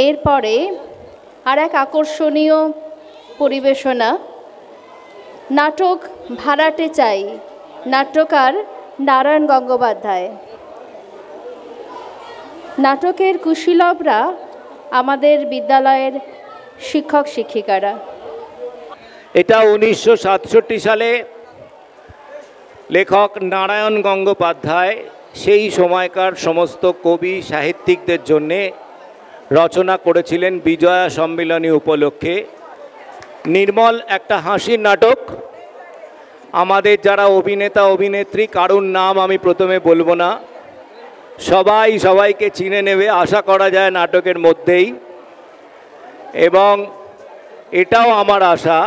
এরপরে আর এক আকর্ষণীয় পরিবেশনা, নাটক ভাড়াটে চাই, নাট্যকার নারায়ণ গঙ্গোপাধ্যায়। নাটকের কুশীলবরা আমাদের বিদ্যালয়ের শিক্ষক শিক্ষিকারা। এটা 1967 সালে লেখক নারায়ণ গঙ্গোপাধ্যায় সেই সময়কার সমস্ত কবি সাহিত্যিকদের জন্যে রচনা করেছিলেন বিজয়া সম্মিলনী উপলক্ষে। নির্মল একটা হাসির নাটক। আমাদের যারা অভিনেতা অভিনেত্রী, কারুর নাম আমি প্রথমে বলবো না, সবাই সবাইকে চিনে নেবে আশা করা যায় নাটকের মধ্যেই। এবং এটাও আমার আশা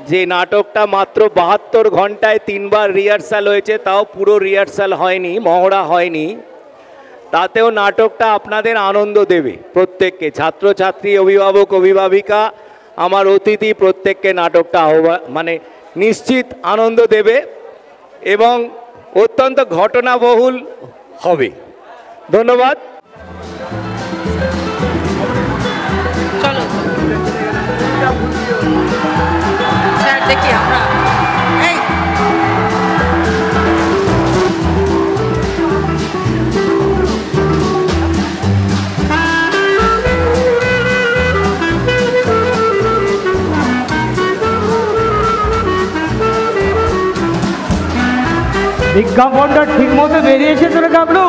যে নাটকটা মাত্র 72 ঘন্টায় 3 বার রিহার্সাল হয়েছে, তাও পুরো রিহার্সাল হয়নি, মহড়া হয়নি। তাতেও নাটকটা আপনাদের আনন্দ দেবে প্রত্যেককে, ছাত্রছাত্রী, অভিভাবক, অভিভাবিকা, আমার অতিথি, প্রত্যেককে নাটকটা মানে নিশ্চিত আনন্দ দেবে এবং অত্যন্ত ঘটনাবহুল হবে। ধন্যবাদ। চলো স্যার দেখি আমরা এই বিজ্ঞাপনটা ঠিক মতো বেরিয়েছে তোর গাবলু?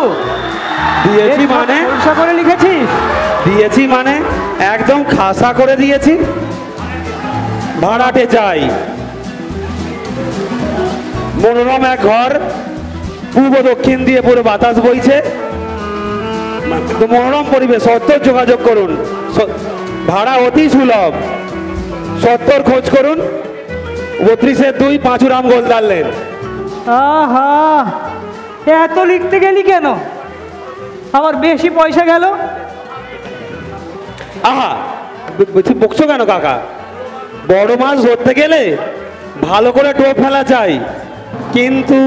দিয়েছি মানে পয়সা করে লিখেছিস? দিয়েছি মানে একদম খাসা করে দিয়েছি। ভাড়াটে চাই, মনোরম এক ঘর, পূর্ব দক্ষিণ দিয়ে পুরো বাতাস বইছে, মনোরম পরিবেশ। 70 যোগাযোগ করুন, ভাড়া অতি সুলভ। 70 খোঁজ করুন, 32-2 পাঁচুরাম গোলদার লেন। আহা, এত লিখতে গেলি কেন? আবার বেশি পয়সা গেল। আহা, বকছো কেন কাকা? বড় মাছ ধরতে গেলে ভালো করে টোপ ফেলা চাই। কিন্তু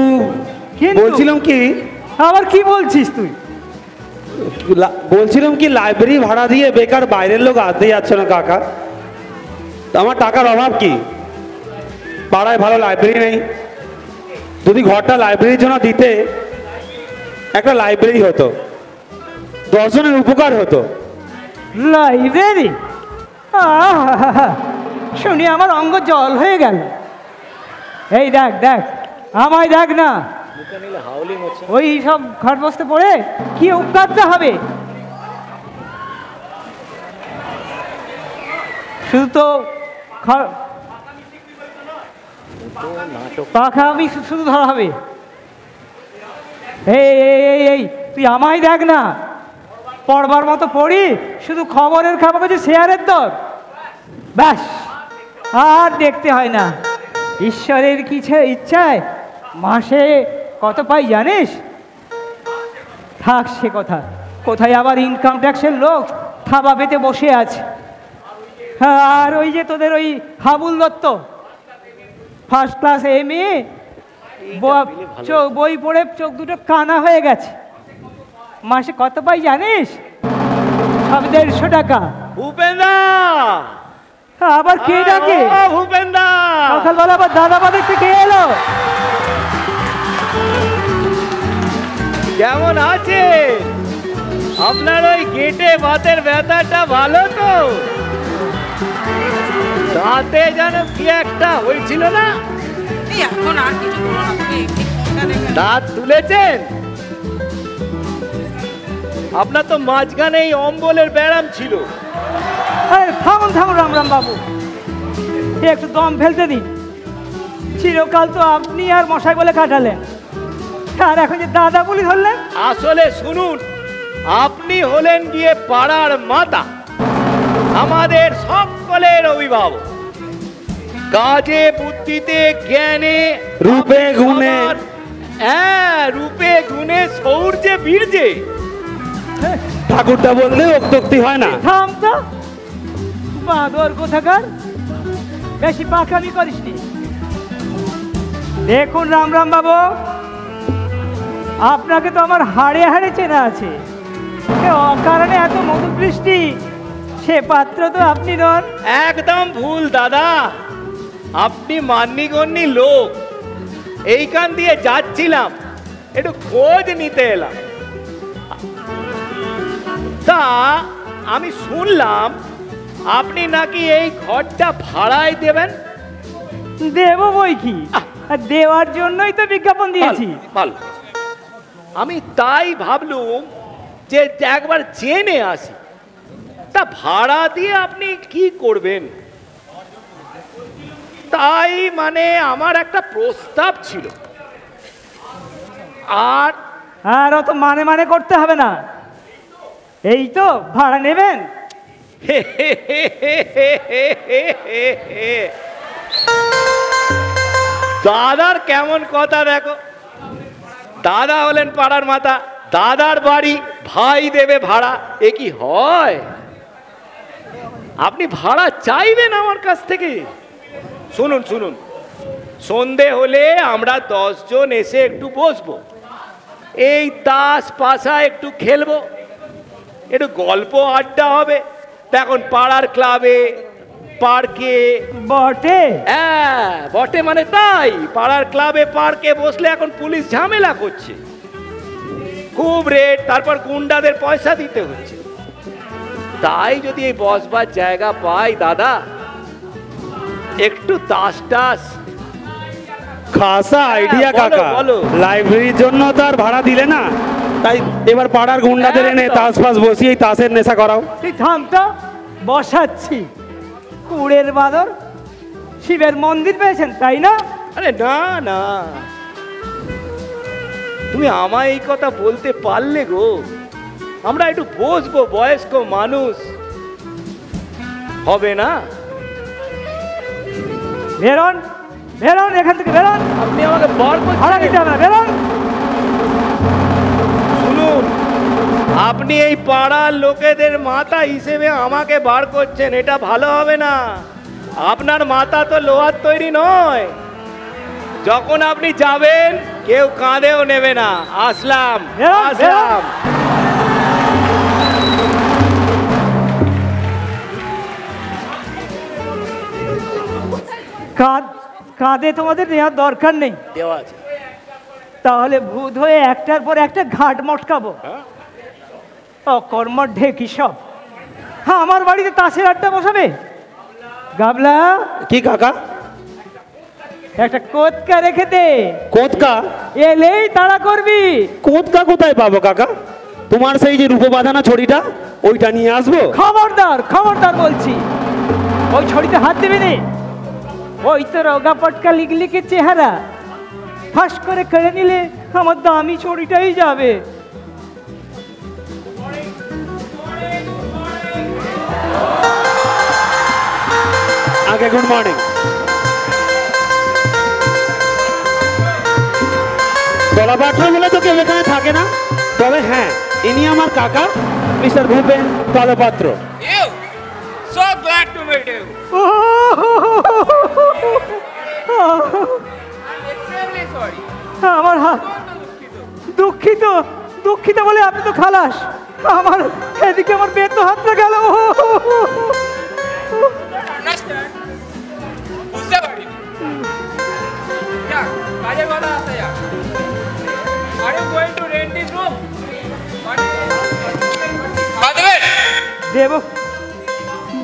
বলছিলাম কি, আবার কি বলছিস তুই? বলছিলাম কি, লাইব্রেরি ভাড়া দিয়ে বেকার বাইরের লোক আসতে যাচ্ছে না কাকা। আমার টাকার অভাব কি? পাড়ায় ভালো লাইব্রেরি নেই। যদি ঘরটা লাইব্রেরির জন্য দিতে, একটা লাইব্রেরি হতো, 10 জনের উপকার হতো। লাইব্রেরি? শুনি আমার অঙ্গ জল হয়ে গেল। এই দেখ দেখ, আমায় দেখ না, ওই সব ঘর বসতে পড়ে কি উপকারটা হবে? শুধু তো পাখা আমি শুধু ধরা হবে। এই এই এই তুই আমায় দেখ না, পড়বার মতো পড়ি, শুধু খবরের খাবার হচ্ছে শেয়ারের দর, ব্যাস, আর দেখতে হয় না। ঈশ্বরের কিছু ইচ্ছায় মাসে কত পাই জানিস? থাক সে কথা, কোথায় আবার ইনকাম ট্যাক্সের লোক থাবা পেতে বসে আছে। আর ওই যে তোদের ওই Habul Dutta, first class MA, বই পড়ে চোখ দুটো কানা হয়ে গেছে। মাসে কত পাই জানিস? সব 150 টাকা। ভূপেন্দা! আবার কে ডাকে? ভূপেন্দা! সকালবেলা আবার দাদা বাদের থেকে এলো। কেমন আছে? আপনার ওই গেটে বাতের ব্যথাটা ভালো তো? দাঁতে যেন কি একটা হয়েছিল না? এখন আর কিছু বলো না, তুমি দাঁত তুলেছেন? আপনার তো মাঝখানে এই অম্বলের ব্যায়াম ছিল। থামুন থামুন রামরাম বাবু, একটু দম ফেলতে দিন। চিরকাল তো আপনি আর মশাই বলে কাটালেন, আর এখন যে দাদা বলি ধরলেন। আসলে শুনুন, আপনি হলেন গিয়ে পাড়ার মাতা, আমাদের সকলের অভিভাবক। কাজে, বুদ্ধিতে, জ্ঞানে, রূপে গুণে, হ্যাঁ রূপে গুণে, শৌর্যে বীর্যে। ঠাকুরটা বললে অত্যক্তি হয় না। থাম তো বাঁদর কোথাকার, বেশি পাকামি করিসনি। দেখুন রামরাম বাবু, আপনাকে তো আমার হাড়ে হাড়ে চেনা আছে। অকারণে এত মধুবৃষ্টি সে পাত্র তো আপনি নন। একদম ভুল দাদা, আপনি মান্যিগণ্যি লোক। এইখান দিয়ে যাচ্ছিলাম, একটু খোঁজ নিতে এলাম। তা আমি শুনলাম আপনি নাকি এই ঘরটা ভাড়ায় দেবেন। দেব বই কি, আর দেওয়ার জন্যই তো বিজ্ঞাপন দিয়েছি। ভালো, আমি তাই ভাবলুম যে একবার জেনে আসি, তা ভাড়া দিয়ে আপনি কি করবেন। তাই মানে আমার একটা প্রস্তাব ছিল। আর আর অত মানে মানে করতে হবে না, এই তো ভাড়া নেবেন। দাদার কেমন কথা দেখো, দাদা হলেন পাড়ার মাথা, দাদার বাড়ি ভাই দেবে ভাড়া, এ কি হয়? আপনি ভাড়া চাইবেন আমার কাছ থেকে? শুনুন শুনুন, সন্ধে হলে আমরা 10 জন এসে একটু বসবো, এই তাস পাশা একটু খেলবো, একটু গল্প আড্ডা হবে। এখন পাড়ার ক্লাবে, পার্কে। বটে? হ্যাঁ বটে, মানে তাই। পাড়ার ক্লাবে পার্কে বসলে এখন পুলিশ ঝামেলা করছে, খুব রেট, তারপর গুন্ডাদের পয়সা দিতে হচ্ছে। তাই যদি এই বসবার জায়গা পাই দাদা, একটু তাস টাস। খাসা আইডিয়া বলো, কাকা। বলো। লাইব্রেরির জন্য তো আর ভাড়া দিলে না, তাই এবার পাড়ার গুন্ডাদের এনে একদম। তাস ফাস বসিয়ে তাসের নেশা করাও। তুই থাম তো, বসাচ্ছি। কুড়ের বাদর শিবের মন্দির পেয়েছেন তাই না? আরে না না, তুমি আমায় এই কথা বলতে পারলে গো। আমরা একটু বসবো, বয়স্ক মানুষ, হবে না? বেরোন বেরোন, এখান থেকে বেরোন। আপনি আমাকে বার ভাড়া দিতে হবে না, বেরোন। শুনুন, আপনি এই পাড়ার লোকেদের মাথা হিসেবে আমাকে বার করছেন, এটা ভালো হবে না। আপনার মাথা তো লোহার তৈরি নয়। যখন আপনি যাবেন কেউ কাঁধেও নেবে না। আসলাম বেরোন, আসলাম। কাঁধে তোমাদের নেওয়ার দরকার নেই, দেওয়া আছে। তাহলে ভূত হয়ে একটার পর একটা ঘাট মটকাবো। হ্যাঁ? অকর্মর ঢেকি সব। হ্যাঁ, আমার বাড়িতে তাসের আড্ডা বসাবে। গাবলা, কি কাকা? একটা কোতকা রেখে দে, কোতকা? এলেই তাড়া করবি। কোতকা কোথায় পাবো কাকা? তোমার সেই যে রূপো বাঁধানো ছড়িটা, ওইটা নিয়ে আসবো। খবরদার খবরদার বলছি, ওই ছড়িতে হাত দেবে নে। ওই তো রোগা পটকা লিগলিকে চেহারা, ফাঁস করে কেড়ে নিলে আমার দামি ছড়িটাই যাবে। আগে গুড মর্নিং। দলাপাত্র বলে তো কেউ এখানে থাকে না, তবে হ্যাঁ, ইনি আমার কাকা mister Bhupen Dalpatra. You! So glad to meet you. I'm extremely sorry. আমার হাত দুঃখিত, দুঃখিত বলে আপনি তো খালাস। আমার এদিকে আমার বেতো হাতটা গেল। Understand? বুঝতে পারি। Yeah, কাজের কথা আছে ya. Are you going to rent this room? By the way, দেব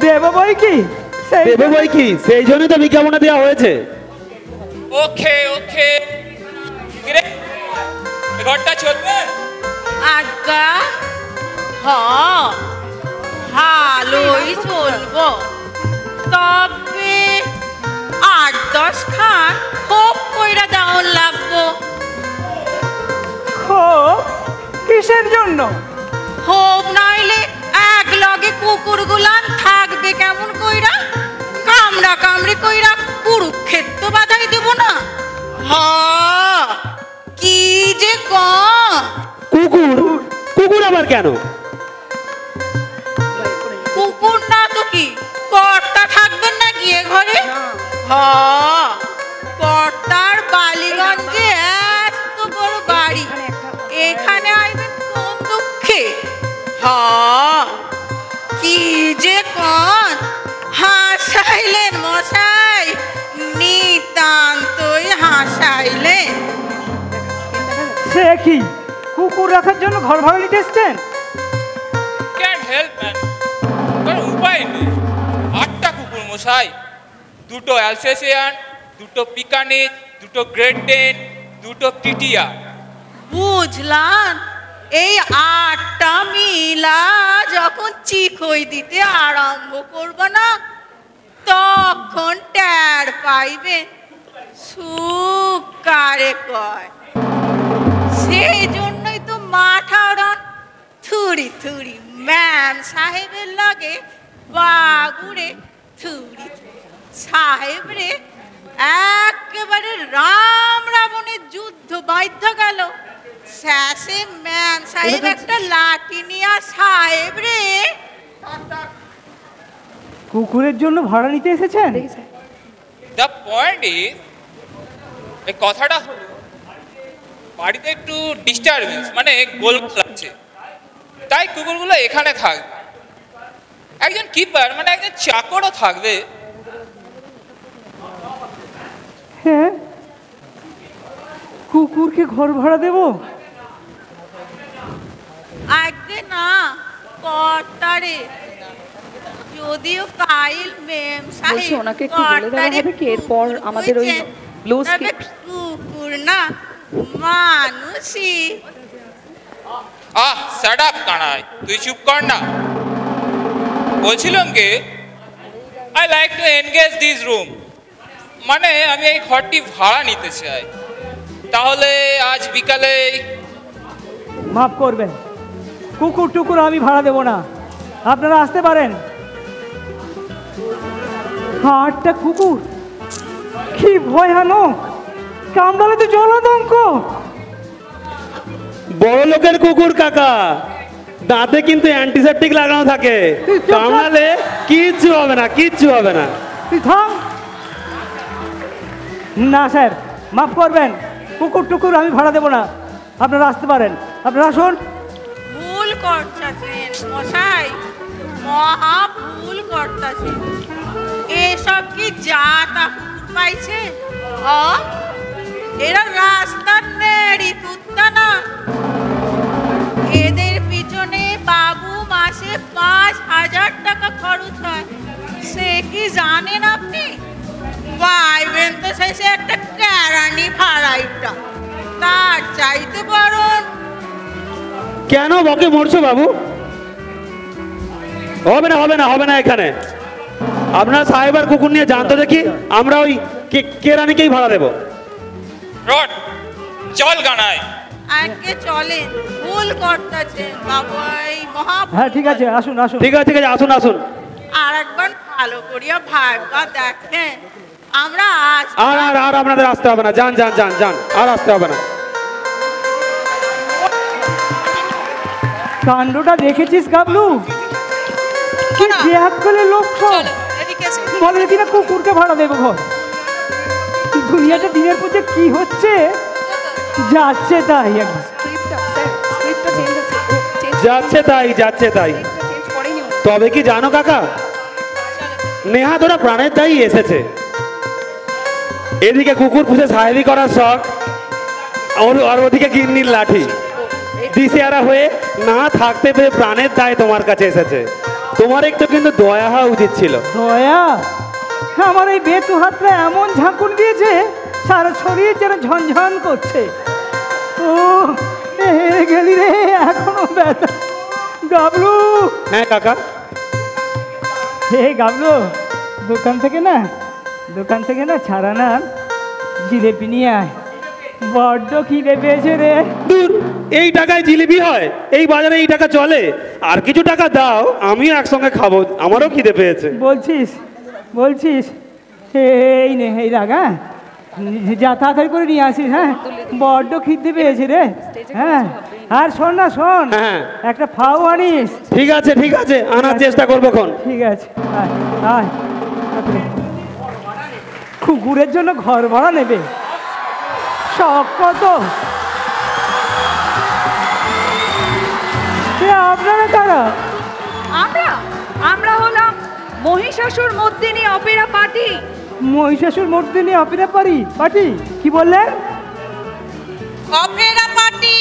দেব বই কি? সেই দেবে বই কি, সেই জন্যই তো বিজ্ঞাপনে দেওয়া হয়েছে। okay, okay. কিরে? এই ঘরটা চলবে? আজ্ঞা, ভালোই চলবো, তবে 8-10 খান খুব কইরা দাও লাগবো। ক্ষোভ কিসের জন্য? হোম নাইলে এক লগে কুকুর গুলান থাকবে কেমন কইরা? কামড়া কামড়ি কইরা কুরুক্ষেত্র বাধাই দেব না? কি যে কুকুর? কুকুর আবার কেন? কুকুর না তো কি, কর্তা থাকবেন না গিয়ে ঘরে? কর্তার বালিগঞ্জে এত বড় বাড়ি, এখানে আইবেন কোন দুঃখে? কি যে সে কি কুকুর রাখার জন্য ঘর ভাড়া নিতে এসছেন? ক্যান হেল্প ম্যান, কারণ উপায় নেই। 8টা কুকুর মশাই, 2টো অ্যালসেসিয়ান, 2টো পিকানিক, 2টো গ্রেট ডেন, 2টো টিটিয়া। বুঝলাম, এই 8টা মিলা যখন চিকই দিতে আরম্ভ করব না, তখন ট্যার পাইবে সুখ কারে কয়। সেই জন্যই তো মাঠারন থুড়ি থুড়ি ম্যাম সাহেবের লাগে বাগুড়ে থুড়ি সাহেব রে একেবারে রাম রাবণের যুদ্ধ বাধ্য গেল। শেষে ম্যাম সাহেব একটা লাঠি নিয়ে সাহেব রে। কুকুরের জন্য ভাড়া নিতে এসেছেন? দ্য পয়েন্ট ইজ, এই কথাটা হলো বাড়িতে একটু ডিস্টারবেন্স, মানে গোলমাল লাগছে, তাই কুকুরগুলো এখানে থাকবে। একজন কিপার মানে একজন চাকরও থাকবে। হ্যাঁ, কুকুরকে ঘর ভাড়া দেব? আগে না কর্তারে, যদিও কাইল মেম সাহেব ওনাকে একটু বলে দেওয়া হবে কি এরপর আমাদের ওই ব্লু স্ক্রিপ্ট কুকুর না মানুষই। শাট আপ কানাই, তুই চুপ কর না। বলছিলাম কি, I like to engage this room, মানে আমি এই ঘরটি ভাড়া নিতে চাই। তাহলে আজ বিকালে। মাফ করবেন, কুকুর টুকুর আমি ভাড়া দেব না, আপনারা আসতে পারেন। 8টা কুকুর, কি ভয়ানক! কামড়ালে তো জলাতঙ্ক। বড় লোকের কুকুর কাকা, দাঁতে কিন্তু অ্যান্টিসেপটিক লাগানো থাকে, কামড়ালে কিচ্ছু হবে না, কিচ্ছু হবে না। তুই থাম না স্যার, মাফ করবেন, কুকুর টুকুর আমি ভাড়া দেব না, আপনারা আসতে পারেন, আপনারা আসুন। ভুল করতেছেন মশাই, মহা ভুল করতেছেন। এসব কি জাতা কুকুর পাইছে? এরা রাস্তার নেড়ি কুত্তা না। এদের পিছনে বাবু মাসে 5,000 টাকা খরচ হয়, সে কি জানেন আপনি? পাইবেন তো শেষে একটা কেরানি ভাড়াইটা, তার চাইতে বরং। কেন বকে মরছো বাবু? হবে না, হবে না, হবে না। এখানে আপনার সাহেব আর কুকুর নিয়ে জানতো দেখি, আমরা ওই কেরানিকেই ভাড়া দেবো। রড চল গানায়। আজকে চলে, ভুল করতেছে বাবু, এই মহা। হ্যাঁ ঠিক আছে, আসুন আসুন। ঠিক আছে, ঠিক আছে, আসুন আসুন। আর একবার ভালো করিয়া ভাববা দেখেন, আমরা আজ আর আর আর আপনাদের আসতে হবে না, যান যান যান যান, আর আসতে হবে না। কাণ্ডটা দেখেছিস গাবলু? কি ব্যাগ করে লোক সব বলে কিনা কুকুরকে ভাড়া দেবো ঘর। দুনিয়াটা দিনের পর যে কি হচ্ছে, যাচ্ছে তাই একবার। স্ক্রিপ্টটা চেঞ্জ আছে, যাচ্ছে তাই, যাচ্ছে তাই। চেঞ্জ করেনি উনি। তবে কি জানো কাকা, নেহা তোরা প্রাণের দায়ী এসেছে। এদিকে কুকুর পুষে সাহেবি করার শখ, আর ওদিকে গিন্নির লাঠি, দিশেহারা হয়ে না থাকতে পেরে প্রাণের দায় তোমার কাছে এসেছে। তোমার একটু কিন্তু দয়া হওয়া উচিত ছিল। দয়া? আমার এই বেতু হাতটা এমন ঝাঁকুন দিয়েছে, সারা শরীর যেন ঝনঝন করছে। ও গেলি রে, এখনো ব্যথা। গাবলু! হ্যাঁ কাকা। হে গাবলু, দোকান থেকে না ছাড়া না জিলেপি নিয়ে আয়, বড্ড খিদে পেয়েছে রে। দূর, এই টাকায় জিলিপি হয়? এই বাজারে এই টাকা চলে? আর কিছু টাকা দাও, আমিও একসঙ্গে খাবো, আমারও খিদে পেয়েছে। বলছিস এই নে, এই রাগা যা তাড়াতাড়ি করে নিয়ে আসিস। হ্যাঁ, বড্ড খিদে পেয়েছে রে। হ্যাঁ, আর শোন না, শোন, হ্যাঁ একটা ফাউ আনিস। ঠিক আছে, ঠিক আছে, আনার চেষ্টা করবো এখন। ঠিক আছে, আয় আয়। কুকুরের জন্য ঘর ভাড়া নেবে, শখ কত! আপনারা কারা? আমরা হলাম Mahishasur Mardini opera party. Mahishasur Mardini opera party? কি বললেন? অপেরা পার্টি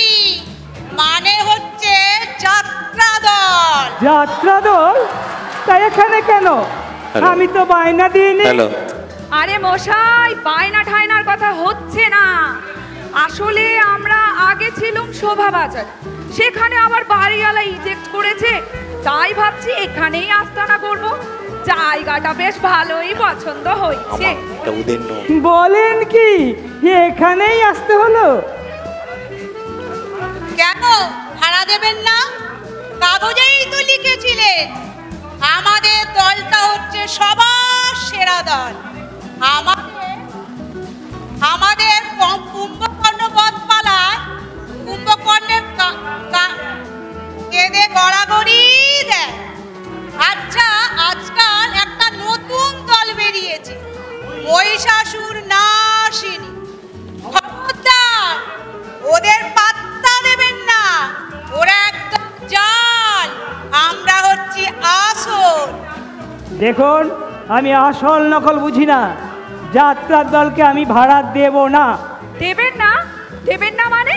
যাত্রা দল? তাই এখানে কেন? আমি তো বায়না দিইনি। আরে মশাই, বায়না ঠায়নার কথা হচ্ছে না। আসলে আমরা আগে ছিলাম শোভাবাজার, সেখানে আবার বাড়িওয়ালা ইজেক্ট করেছে, তাই ভাবছি এখানেই আস্তানা করব। জায়গাটা বেশ ভালোই পছন্দ হয়েছে। বলেন কি, এখানেই আসতে হলো? কেন ভাড়া দেবেন না? কাগজেই তো লিখেছিলেন আমাদের দলটা হচ্ছে সবার সেরা দল। আমাদের কুম্ভকর্ণ বধপালায় কুম্ভকর্ণের কেঁদে গড়াগড়ি দেয়। আচ্ছা, আজকাল একটা নতুন দল বেরিয়েছে, মহিষাসুর নাশিনী। খবরদার, ওদের পাত্তা দেবেন না, ওরা একদম জাল, আমরা হচ্ছি আসল। দেখুন, আমি আসল নকল বুঝি না। যাত্রার দলকে আমি ভাড়া দেব না। দেবেন না? দেবেন না মানে?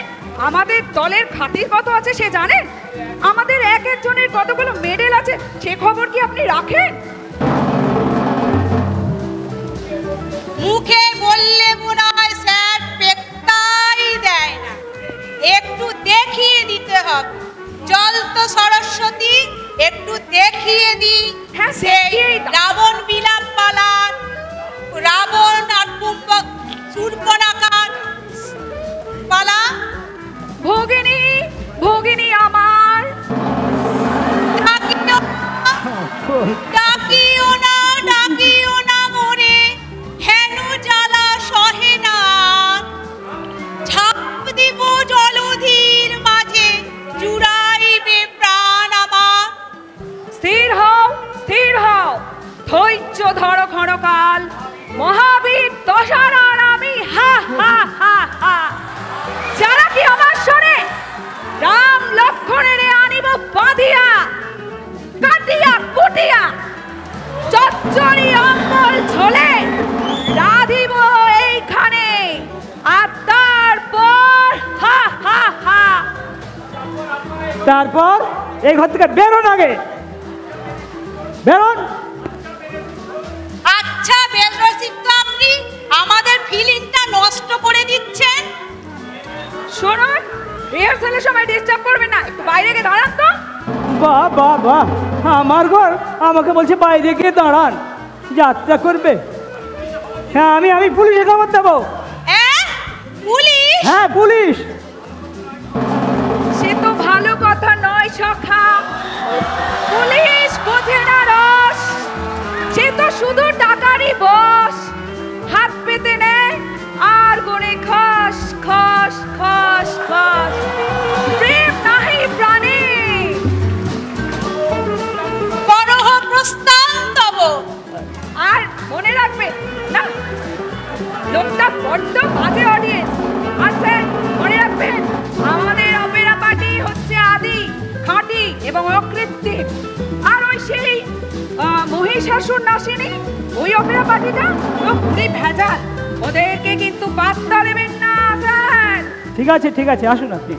আমাদের দলের খাতির কত আছে সে জানেন? আমাদের এক একজনের কতগুলো মেডেল আছে সে খবর কি আপনি রাখেন? মুখে বললে মনে হয় স্যার পেক্তাই দেয় না, একটু দেখিয়ে দিতে হবে। চল তো সরস্বতী, একটু দেখিয়ে দিই। হ্যাঁ, সেই রাবণ বিলাপ পালার, রাবণ আর কুম্ভ শূর্পণখার পালা। ভগিনী, ভগিনী আমার, ডাকিও না, ডাকিও না মোরে, হেন জ্বালা সহে না। ঝাঁপ দিব জলধির মাঝে, জুড়াইবে প্রাণ আমার। স্থির হও, স্থির হও, ধৈর্য ধরো ক্ষণকাল। মহাবীর দশারার আমি, হা হা হা হা। যারা কি আমার শোনে, রাম লক্ষ্মণের আনিব বাঁধিয়া, কাটিয়া কুটিয়া, চচ্চড়ি অম্বল ঝোলে রাধিব এইখানে। আর তারপর হা হা হা। তারপর এই ঘর থেকে বেরোন, আগে বেরোন। আচ্ছা, বেশ রসিক তো আপনি, আমাদের ফিলিংটা নষ্ট করে দিচ্ছেন। শুনুন, রিহার্সালের সময় ডিস্টার্ব করবেন না, একটু বাইরে গিয়ে দাঁড়ান তো। বাহ বাহ বাহ, আমার ঘর, আমাকে বলছে বাইরে গিয়ে দাঁড়ান। যাত্রা করবে? হ্যাঁ, আমি পুলিশে খবর দেবো। পুলিশ? হ্যাঁ, পুলিশ। সে তো ভালো কথা নয় সখা, পুলিশ বোঝে না রস, সে তো শুধু টাকারই বস। হাত পেতে নেয় আর গনে খস খস খস খস। প্রেম নাহি প্রাণে, করহ প্রস্থান তব। আর মনে রাখবে না, লোকটা বড্ড বাজে অডিয়েন্স। আর স্যার মনে রাখবেন, আমাদের অপেরা পার্টি হচ্ছে আদি, খাঁটি এবং অকৃত্রিম। আর ওই সেই মহিষাসুর নাশিনী, ওই অপেরা পার্টিটা তো পুরি ভেজাল। ওদেরকে কিন্তু পাত্তা দেবেন না স্যার। ঠিক আছে, ঠিক আছে, আসুন আপনি।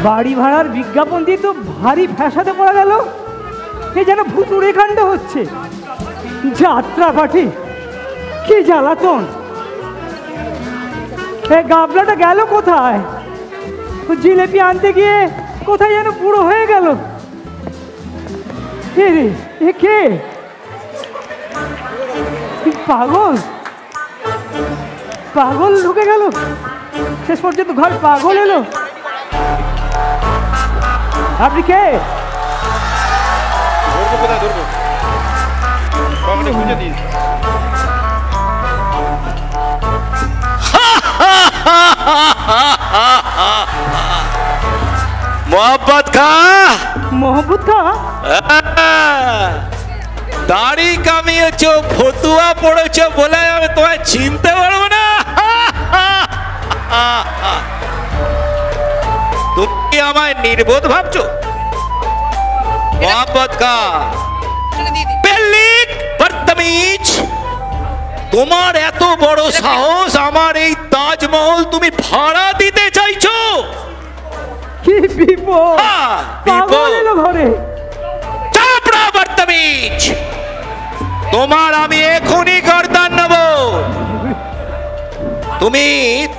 বাড়ি ভাড়ার বিজ্ঞাপন দিয়ে তো ভারী ফ্যাসাতে পড়া গেল। এ যেন ভুতুড়ে কাণ্ড হচ্ছে। যাত্রা পার্টি, কি জ্বালাতন! এই গাবলাটা গেল কোথায়? জিলেপি আনতে গিয়ে কোথায় যেন বুড়ো হয়ে গেল। এ কে? পাগল, পাগল ঢুকে গেল। শেষ পর্যন্ত ঘর পাগল এলো। আপনি কে? मोहब्बत खा, मोहब्बत खा। দাড়ি কামিয়েছো, ফতুয়া পড়েছো বলে আমি তোমায় চিনতে পারবো না। তুমি আমায় নির্বোধ ভাবছো? মোহব্বত কা বদতমিজ, তোমার এত বড় সাহস আমার এই তাজমহল তুমি ভাড়া দিতে চাইছো? কি বিপদ! হ্যাঁ, পাগল এলো ঘরে। চাপড়া বদতমিজ, তোমার আমি এখনই গর্দান নেব।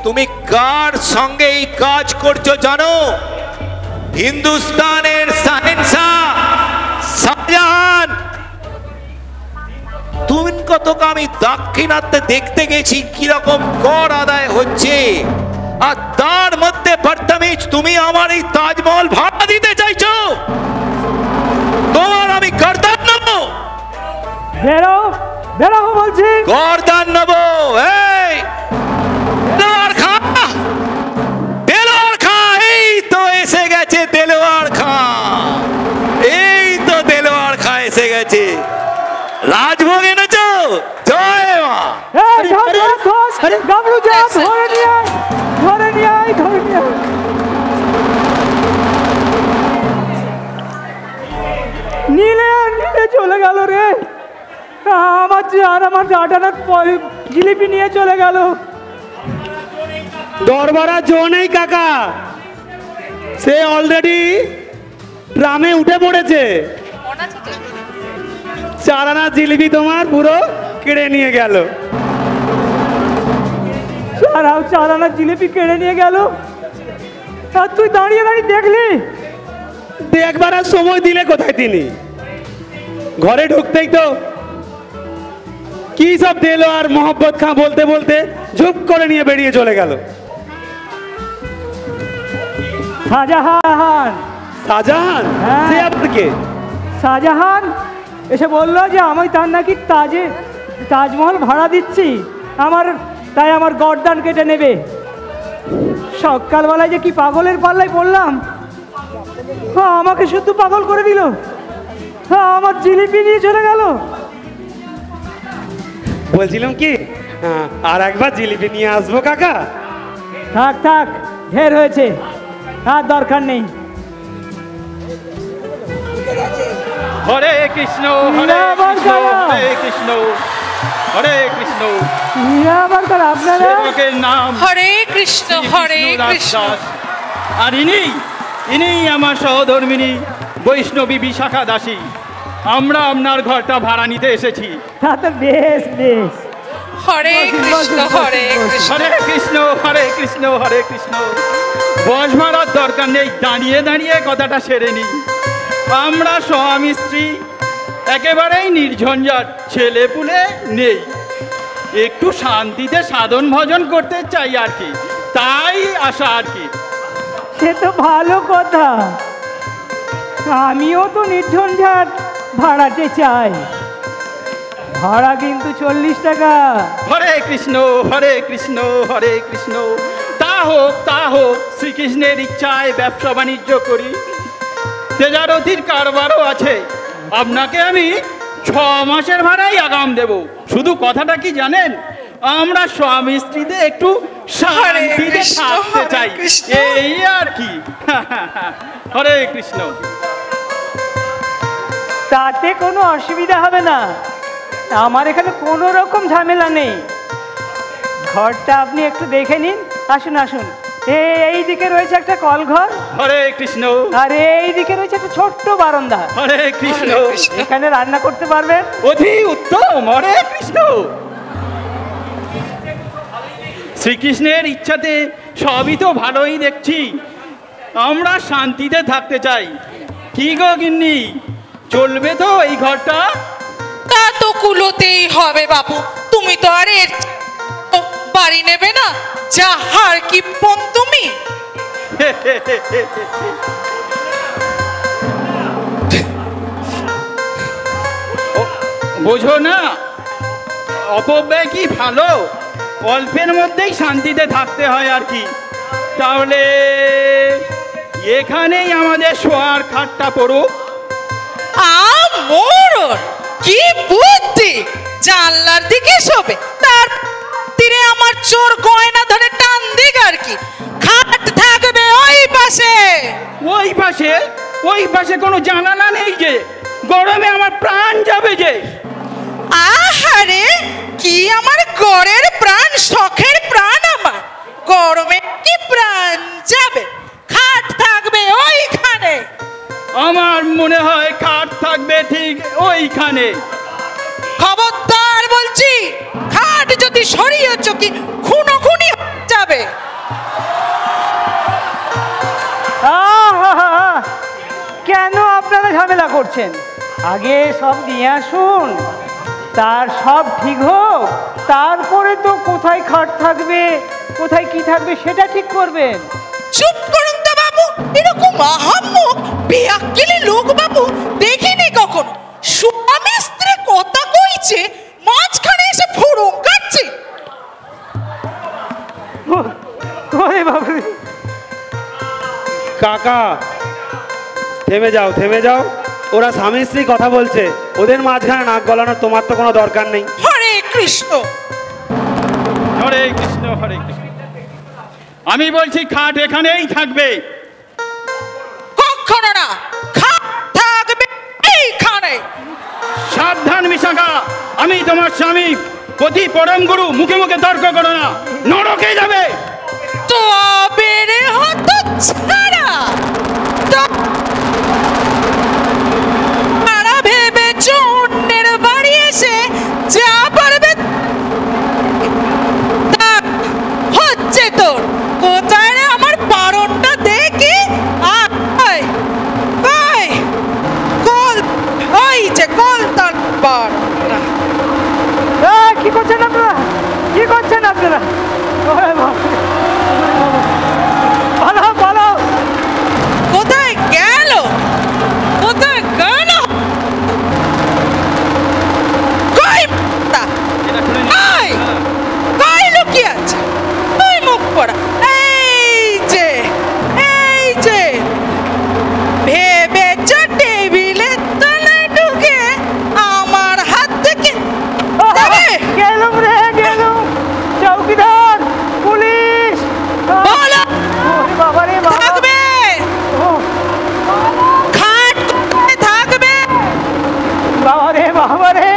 তুমি কার সঙ্গে এই কাজ করছো জানো? হিন্দুস্তানের শাহেনশাহ শাহজাহান। তুমি কতক আমি দাক্ষিণাত্যে দেখতে গেছি কিরকম কর আদায় হচ্ছে, আর তার মধ্যে বদতমিজ তুমি আমার এই তাজমহল ভাড়া দিতে চাইছো? তোমার আমি গর্দান নেব। বেরো বেরো বলছি। গর্দান নেব। এই দেলোয়ার খা, দেলোয়ার খা, এই তো এসে গেছে দেলোয়ার খা, এই তো দেলোয়ার খা এসে গেছে। রাজভোগ এনেছো? জয় মা। গাবলু যা, ধরে নিয়ে আয়, ধরে নিয়ে আয়, ধরে নিয়ে আয়। নীলে নীলে চলে গেল রে। আমার ডাটানার জিলিপি নিয়ে চলে গেল। দরবারা জো নেই কাকা, সে অলরেডি ট্রামে উঠে পড়েছে। 4 আনা জিলিপি তোমার পুরো কেড়ে নিয়ে গেল। 4 আনা জিলিপি কেড়ে নিয়ে গেল, আর তুই দাঁড়িয়ে দাঁড়িয়ে দেখলি? দেখবার আর সময় দিলে কোথায় তিনি? ঘরে ঢুকতেই তো কি সব দিল, আর মোহাম্মদ খাঁ বলতে বলতে ঝুপ করে নিয়ে বেরিয়ে চলে গেল। শাহজাহান। শাহজাহান? হ্যাঁ। সে আবার কে? শাহজাহান এসে বললো যে আমি তার নাকি তাজমহল ভাড়া দিচ্ছি, তাই আমার গর্দান কেটে নেবে। সকালবেলায় যে কি পাগলের পাল্লায় পড়লাম, আমাকে শুধু পাগল করে দিল, আমার জিলিপি নিয়ে চলে গেল। বলছিলাম কি, আর একবার জিলিপি নিয়ে আসবো কাকা? থাক থাক, ঢের হয়েছে, আর দরকার নেই। হরে কৃষ্ণ হরে কৃষ্ণ হরে কৃষ্ণ হরে কৃষ্ণ। আপনারা সেবকের নাম হরে কৃষ্ণ হরে কৃষ্ণ। আর ইনি আমার সহধর্মিনী বৈষ্ণবী বিশাখা দাসী। আমরা আপনার ঘরটা ভাড়া নিতে এসেছি। বেশ বেশ। হরে কৃষ্ণ হরে কৃষ্ণ। হরে কৃষ্ণ হরে কৃষ্ণ হরে কৃষ্ণ। বস ভাড়ার দরকার নেই, দাঁড়িয়ে দাঁড়িয়ে কথাটা সেরে নি। আমরা স্বামী স্ত্রী, একেবারেই নির্ঝঞ্ঝাট, ছেলে পুলে নেই, একটু শান্তিতে সাধন ভজন করতে চাই আর কি, তাই আসা আর কি। সে তো ভালো কথা, আমিও তো নির্ঝঞ্ঝাট ভাড়াতে চাই। ভাড়া কিন্তু 40 টাকা। হরে কৃষ্ণ হরে কৃষ্ণ হরে কৃষ্ণ। তা হোক, শ্রীকৃষ্ণের ইচ্ছায় ব্যবসা বাণিজ্য করি, তেজারতির কারবারও আছে। আপনাকে আমি 6 মাসের ভাড়াই আগাম দেব। শুধু কথাটা কি জানেন, আমরা স্বামী স্ত্রীতে একটু শান্তিতে থাকতে চাই, এই আর কি। হরে কৃষ্ণ। তাতে কোনো অসুবিধা হবে না, আমার এখানে কোনো রকম ঝামেলা নেই। ঘরটা আপনি একটু দেখে নিন। আসুন আসুন, এই দিকে রয়েছে একটা কলঘর। হরে কৃষ্ণ। আর এই দিকে রয়েছে একটা ছোট্ট বারান্দা। হরে কৃষ্ণ। এখানে রান্না করতে পারবেন। অতি উত্তম। হরে কৃষ্ণ। শ্রীকৃষ্ণের ইচ্ছাতে সবই তো ভালোই দেখছি, আমরা শান্তিতে থাকতে চাই। কি গো গিন্নি, চলবে তো এই ঘরটা? তা তো কুলোতেই হবে বাবু, তুমি তো আর এর বাড়ি নেবে না, যা হার কি পন তুমি। বোঝো না, অপব্যয় কি ভালো, অল্পের মধ্যেই শান্তিতে থাকতে হয় আর কি। তাহলে এখানেই আমাদের শোয়ার খাটটা পড়ুক। মোর কি বুদ্ধি, জানলার দিকে শোবে, তার তীরে আমার চোর গয়না ধরে টান দিক আর কি। খাট থাকবে ওই পাশে। ওই পাশে কোনো জানালা নেই যে, গরমে আমার প্রাণ যাবে যে। আহারে, কি আমার গড়ের প্রাণ, শখের প্রাণ আমার। এখানে। খবরদার বলছি, খাট যদি সরিয়েছ কি খুনোখুনি হয়ে যাবে। কেন আপনারা ঝামেলা করছেন? আগে সব নিয়ে আসুন, তার সব ঠিক হোক, তারপরে তো কোথায় খাট থাকবে, কোথায় কি থাকবে সেটা ঠিক করবেন। চুপ করুন তো বাবু, এরকম আহাম্মক বেয়াক্কেলে লোক বাবু দেখিনি কখনো। স্বামী স্ত্রী কথা কইছে, মাঝখানে এসে ফোড়ন কাটছে। ওরে বাবু, কাকা থেমে যাও, থেমে যাও। ওরা স্বামী স্ত্রী কথা বলছে, ওদের মাঝখানে নাক গলানোর তোমার তো কোনো দরকার নেই। হরে কৃষ্ণ, হরে কৃষ্ণ, হরে কৃষ্ণ। আমি বলছি খাট এখানেই থাকবে। কখনো না, খাট থাকবে এইখানে। সাবধান বিশাখা, আমি তোমার স্বামী, পতি পরম গুরু, মুখে মুখে তর্ক করো না, নরকে যাবে। তবে রে হতো ছাড়া, তারা ভেবেছ অন্যের বাড়ি এসে যা পারবে তা হচ্ছে তোর। কোথায় রে আমার পারণটা দেখি। আয় আয়, কল ওই যে কল তার পারণটা। কি করছেন আপনারা? কি করছেন আপনারা? ওরে বাবা, ভালো ভালো। কোথায় গেল, কোথায় গেল? কই তা? আয়, কই লুকিয়ে আছে? তুই মুখ পড়া। এই যে, এই যে ভেবেছ টেবিলের তলায় ঢুকে আমার হাত থেকে যাবে? গেলুম রে গেলুম। চৌকিদার, পুলিশ, বলো। ওরে বাবা রে বাবা। থাকবে খাট কোথায় থাকবে? বাবা রে বাবা রে,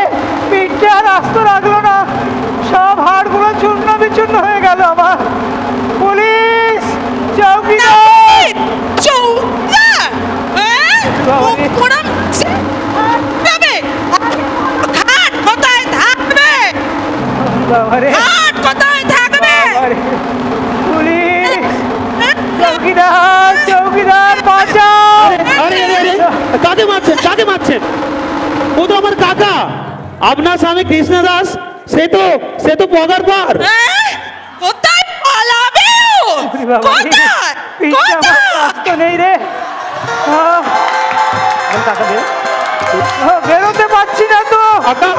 পিঠে আর আস্ত রাখলো না, সব হাড়গুলো চূর্ণ বিচূর্ণ হয়ে গেল আমার। পুলিশ, চৌকিদার। চৌকিদার, হ্যাঁ? মুখ পোড়া মারছে। যাবে। খাট কোথায় থাকবে? বাবা রে খাট কোথায় থাকবে? বাবা রে। পুলিশ, চৌকিদার, চৌকিদার বাঁচাও। আরে আরে আরে, কাকে মারছেন, কাকে মারছেন? ও তো আমার কাকা, আপনার স্বামী কৃষ্ণ দাস। সে তো পগার পার। হ্যাঁ? কোথায় পালাবে ও? ওরে বাবা রে, কোথায়? পিঠে আমার কোথায়? আস্ত নেই রে। কাকা বেরো। বেরোতে পারছি না তো, কাকা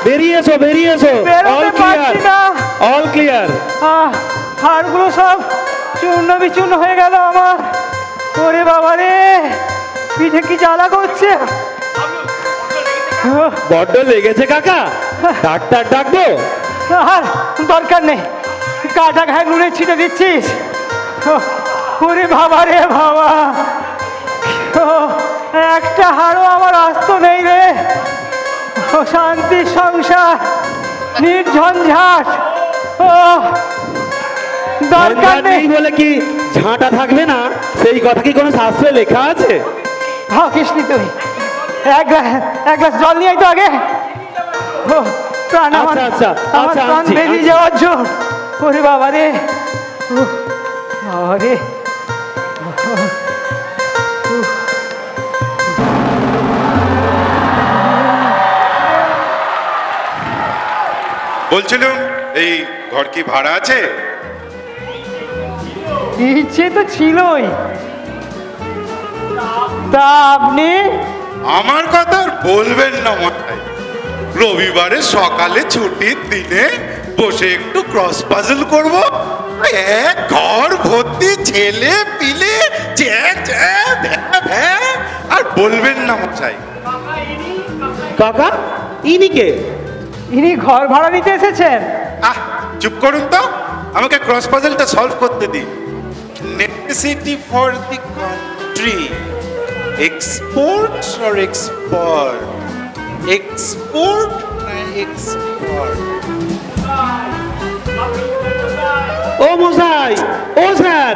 বেরিয়ে এসো, বেরিয়ে এসো। অল বেরোতে ক্লিয়ার, পারছি না। All clear. হাড়গুলো সব চূর্ণ বিচূর্ণ হয়ে গেল আমার। ওরে বাবা রে, পিঠে কি জ্বালা করছে। বড্ড লেগেছে কাকা, ডাক্তার ডাকবো? আর দরকার নেই, কাটা ঘায়ে নুনে ছিটে দিচ্ছিস। ওরে বাবা রে বাবা, একটা হাড়ও আমার আস্ত নেই রে। শান্তির সংসার, নির্ঝঞ্ঝাট। ও দরকার নেই বলে কি ঝাঁটা থাকবে না? সেই কথা কি কোনো শাস্ত্রে লেখা আছে? হ্যাঁ কৃষ্ণি, তুই এক গ্লাস জল নিয়ে আয় তো আগে। প্রাণ আমার, আচ্ছা, আচ্ছা, আমার আচ্ছা, প্রাণ আনছি, বেরিয়ে আনছি। যাওয়ার জোর। ওরে বাবা রে, বাবা রে। বলছিলাম এই ঘর কি ভাড়া আছে? ইচ্ছে তো ছিলই, তা আপনি? আমার কথা আর বলবেন না মাথায়। রবিবারে সকালে ছুটির দিনে বসে একটু ক্রস পাজল করব। এক ঘর ভর্তি ছেলে পিলে, আর বলবেন না মশাই। কাকা ইনি কে? ইনি ঘর ভাড়া নিতে এসেছেন? চুপ করুন তো, আমাকে ক্রস পাজলটা সলভ করতে দিন। Necessity for the country, exports or export? Export না এক্সপোর্ট? ও মশাই, ও স্যার।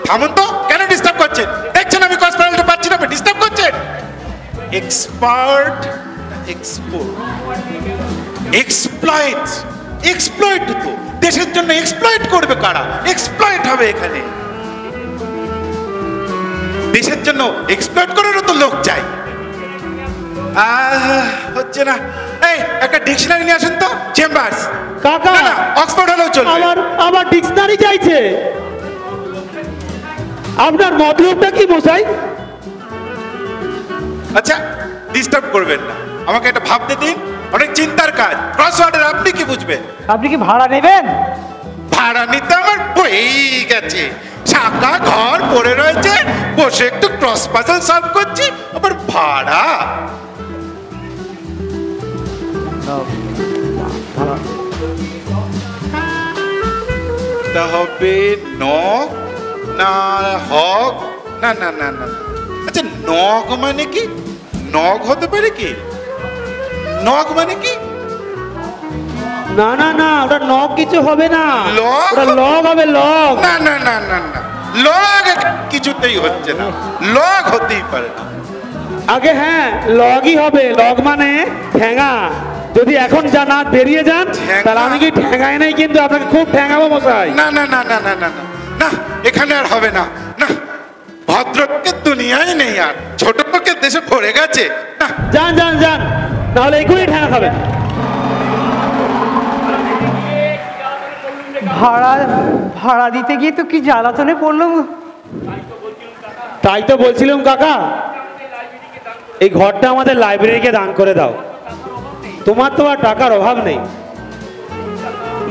থামুন তো, কেন ডিস্টার্ব করছেন? দেখছেন আমি ক্রস পাজলটা পাচ্ছি না, ডিস্টার্ব করছেন। এক্সপার্ট এক্সপোর্ট, এক্সপ্লয়েট, এক্সপ্লয়েট তো দেশের জন্য এক্সপ্লয়েট করবে কারা? এক্সপ্লয়েট হবে এখানে। দেশের জন্য এক্সপ্লয়েট করারও তো লোক চাই। হচ্ছে না। এই একটা ডিকশনারি নিয়ে আসেন তো, চেম্বার্স। কাকা, অক্সফোর্ড হলেও চলবে। আবার ডিকশনারি চাইছে। আপনার মতলবটা কি মশাই? আচ্ছা, ডিস্টার্ব করবেন না, আমাকে একটা ভাবতে দিন। অনেক চিন্তার কাজ। ক্রসওয়ার্ডের আপনি কি বুঝবেন? আপনি কি ভাড়া নেবেন? ভাড়া নিতে আমার বয়েই গেছে। ছাকা ঘর পড়ে রয়েছে, বসে একটু ক্রস পাজল সলভ করছি, আবার ভাড়া। হবে নখ না হক? না না না না। আচ্ছা, নখ মানে কি? নখ হতে পারে কি? নখ মানে কি? না না না, ওটা নখ কিছু হবে না, লগ? ওটা লগ হবে, লগ। না না না না না, লগ কিছুতেই হচ্ছে না, লগ হতেই পারে না। আগে হ্যাঁ, লগই হবে। লগ মানে ঠ্যাঙা। যদি এখন না বেরিয়ে যান, তাহলে আমি কি ঠ্যাঙায় নাই, কিন্তু আপনাকে খুব ঠ্যাঙাবো মশাই। না না না না না না না না, এখানে আর হবে না। না, ভদ্রলোকের দুনিয়ায় নেই আর, ছোট লোকের দেশে পড়ে গেছে। না, যান যান যান, নাহলে এখনই ঠ্যাঙা খাবেন। ভাড়া দিতে গিয়ে তো কি জ্বালাতনে পড়লো। তাই তো বলছিলাম কাকা, এই ঘরটা আমাদের লাইব্রেরিকে দান করে দাও। তোমার তো আর টাকার অভাব নেই।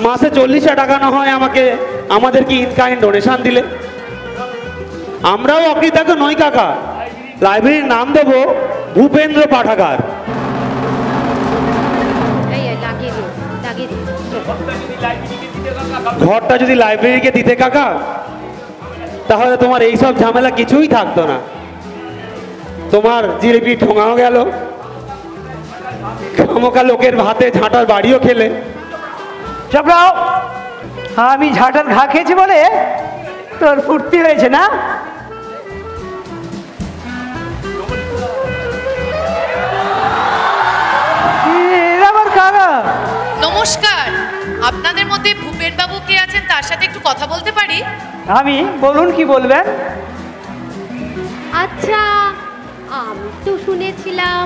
মাসে 40 টাকা না হয় আমাদেরকে ইন কাইন্ড ডোনেশন দিলে আমরাও অকৃতজ্ঞ নই কাকা। লাইব্রেরির নাম দেবো ভূপেন্দ্র পাঠাগার। ঘরটা যদি লাইব্রেরিকে দিতে কাকা, তাহলে তোমার এইসব ঝামেলা কিছুই থাকতো না। তোমার জিলিপি ঠোঙাও গেল, খামোকা লোকের ভাতে ঝাঁটার বাড়িও খেলে। চাপড়াও, আমি ঝাঁটার ঘা খেয়েছি বলে তোর ফুর্তি হয়েছে না? আমার কাকা। নমস্কার, আপনাদের মধ্যে ভূপেন বাবু কে আছেন তার সাথে একটু কথা বলতে পারি? আমি, বলুন কি বলবেন? আচ্ছা, আমি তো শুনেছিলাম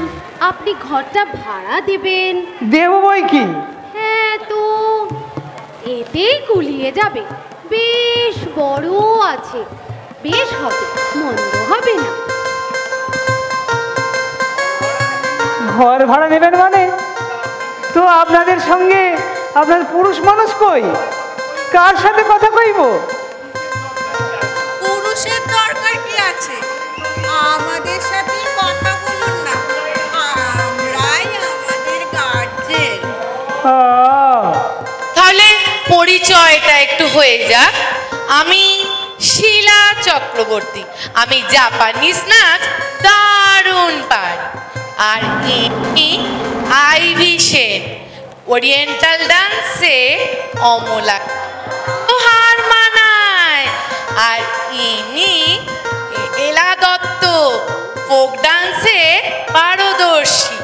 আপনি ঘরটা ভাড়া দেবেন। দেব বই কি? হ্যাঁ, তো এতেই গুলিয়ে যাবে। বেশ বড় আছে, বেশ হবে, মন্দ হবে না। ঘর ভাড়া নেবেন মানে? তো আপনাদের সঙ্গে আপনার পুরুষ মানুষ কই? কার সাথে কথা কইব? পুরুষের দরকার কি আছে? আমাদের সাথে কথা বলুন না, আমরাই আমাদের গার্জেন। তাহলে পরিচয়টা একটু হয়ে যাক। আমি শিলা চক্রবর্তী, আমি জাপানিজ নাচ দারুণ পারি। আর ইনি আইভি সেন, ওরিয়েন্টাল ডান্সে অমলা হার মানায়। আর ইনি এলা দত্ত, ফোক ডান্সে পারদর্শী।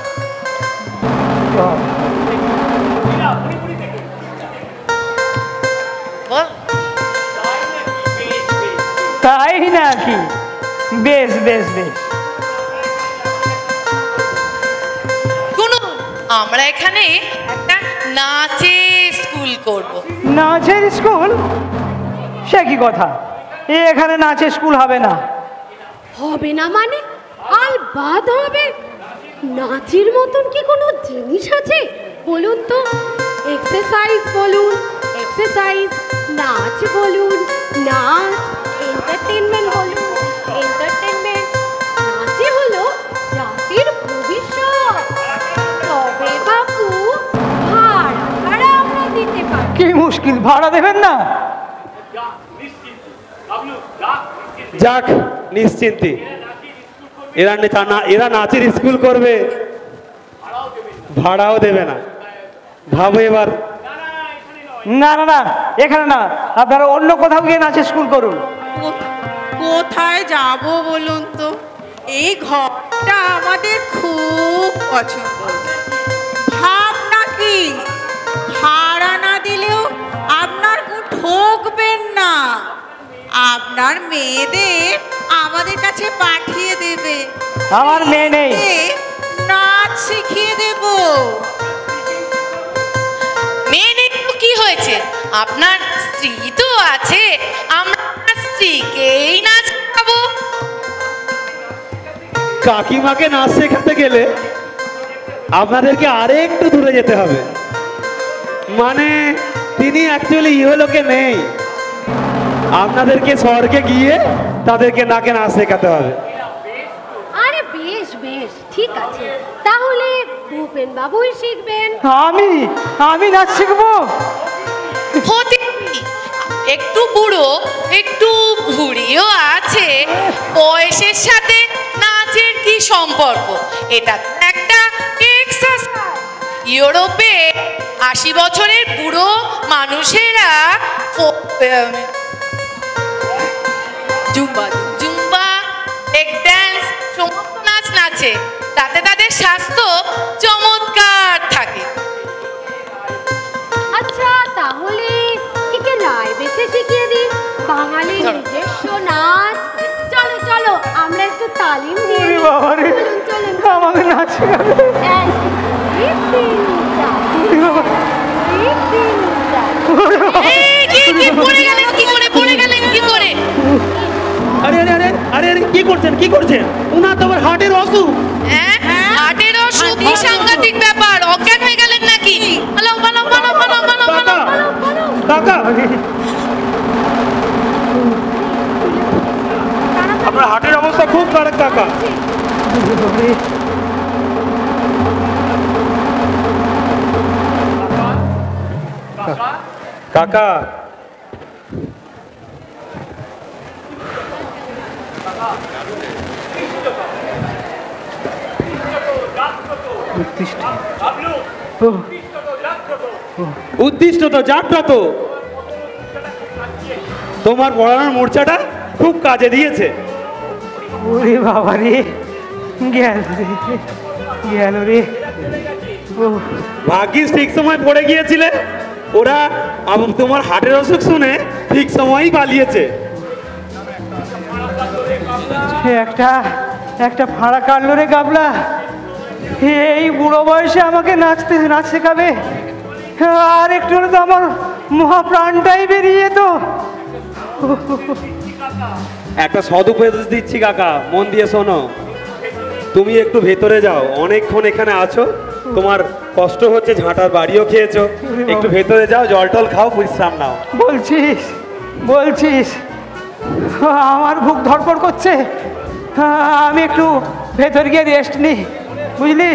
তাই নাকি? বেশ বেশ বেশ। শুনুন, আমরা এখানে একটা নাচের স্কুল করব। নাচের স্কুল? সে কি কথা? এখানে নাচের স্কুল হবে না। হবে না মানে? আলবাদ হবে। নাচের মতন কি কোনো জিনিস আছে বলুন তো? এক্সারসাইজ বলুন এক্সারসাইজ, নাচ বলুন নাচ, এন্টারটেনমেন্ট বলুন এন্টারটেনমেন্ট। নাচই হলো জাতির ভবিষ্যৎ। তবে বাবু, ভাড়া আমরা দিতে পারি। কি মুশকিল, ভাড়া দেবেন না? যাক, নিশ্চিন্তি। এরা নাচের স্কুল করবে, ভাড়াও দেবে না। ভাবো এবার। না না না, এখানে না, আপনারা অন্য কোথাও গিয়ে নাচের স্কুল করুন। কোথায় যাব বলুন তো? এই ঘরটা আমাদের খুব পছন্দ। ভাড়া না দিলেও আপনার ঠকবেন না, আপনার মেয়েদের আমাদের কাছে পাঠিয়ে দেবে, আমার মেয়ে নেই। নাচ শিখিয়ে দেব। মেয়ে নেই তো কি হয়েছে, আপনার স্ত্রী তো আছে, আমরা স্ত্রীকেই নাচ শেখাবো। কাকিমাকে নাচ শেখাতে গেলে আপনাদেরকে আরেকটু দূরে যেতে হবে, মানে তিনি অ্যাকচুয়ালি ইহলোকে নেই, আপনাদেরকে স্বর্গে গিয়ে তাদেরকে নাকে নাচ শেখাতে হবে। আরে বেশ বেশ ঠিক আছে, তাহলে ভূপেন বাবুই শিখবেন। আমি নাচ শিখবো? হতে একটু বুড়ো একটু ভুড়িও আছে, বয়সের সাথে নাচের কি সম্পর্ক? এটা একটা এক্সারসাইজ। ইউরোপে 80 বছরের বুড়ো মানুষেরা জুম্বা, ব্রেক ড্যান্স সমস্ত নাচ নাচে, তাতে তাদের স্বাস্থ্য চমৎকার থাকে। আচ্ছা তাহলে একে রায় বেশে শিখিয়ে দিন, বাঙালির নিজস্ব নাচ। চলো চলো আমরা একটু তালিম দিয়ে নিই। চলুন চলুন আমাকে নাচ শেখাবে। আরে আরে আরে আরে আরে কি করছেন কি করছেন? উনার তো আবার হার্টের অসুখ। হার্টের অসুখ কি সাংঘাতিক ব্যাপার, অজ্ঞান হয়ে গেলেন নাকি? হ্যালো বলো বলো বলো বলো বলো কাকা, আপনার হার্টের অবস্থা খুব খারাপ কাকা। কাকা উদ্দিষ্ট তো জাগ্রত, তোমার পড়ানোর মোর্চাটা খুব কাজে দিয়েছে। ওরে বাবা রে, গেল রে। ভাগ্যিস ঠিক সময় পড়ে গিয়েছিলে, ওরা তোমার হার্টের অসুখ শুনে ঠিক সময়ই পালিয়েছে। একটা ফাঁড়া কাটলো রে গাবলা, এই বুড়ো বয়সে আমাকে নাচ শেখাবে, আর একটু হলে তো আমার মহাপ্রাণটাই বেরিয়ে যেত। একটা সদুপদেশ দিচ্ছি কাকা, মন দিয়ে শোনো। তুমি একটু ভেতরে যাও, অনেকক্ষণ এখানে আছো, তোমার কষ্ট হচ্ছে, ঝাঁটার বাড়িও খেয়েছো, একটু ভেতরে যাও, জল টল খাও, বিশ্রাম নাও। বলছিস আমার বুক ধড়ফড় করছে, আমি একটু ভেতর গিয়ে রেস্ট নিই, বুঝলি?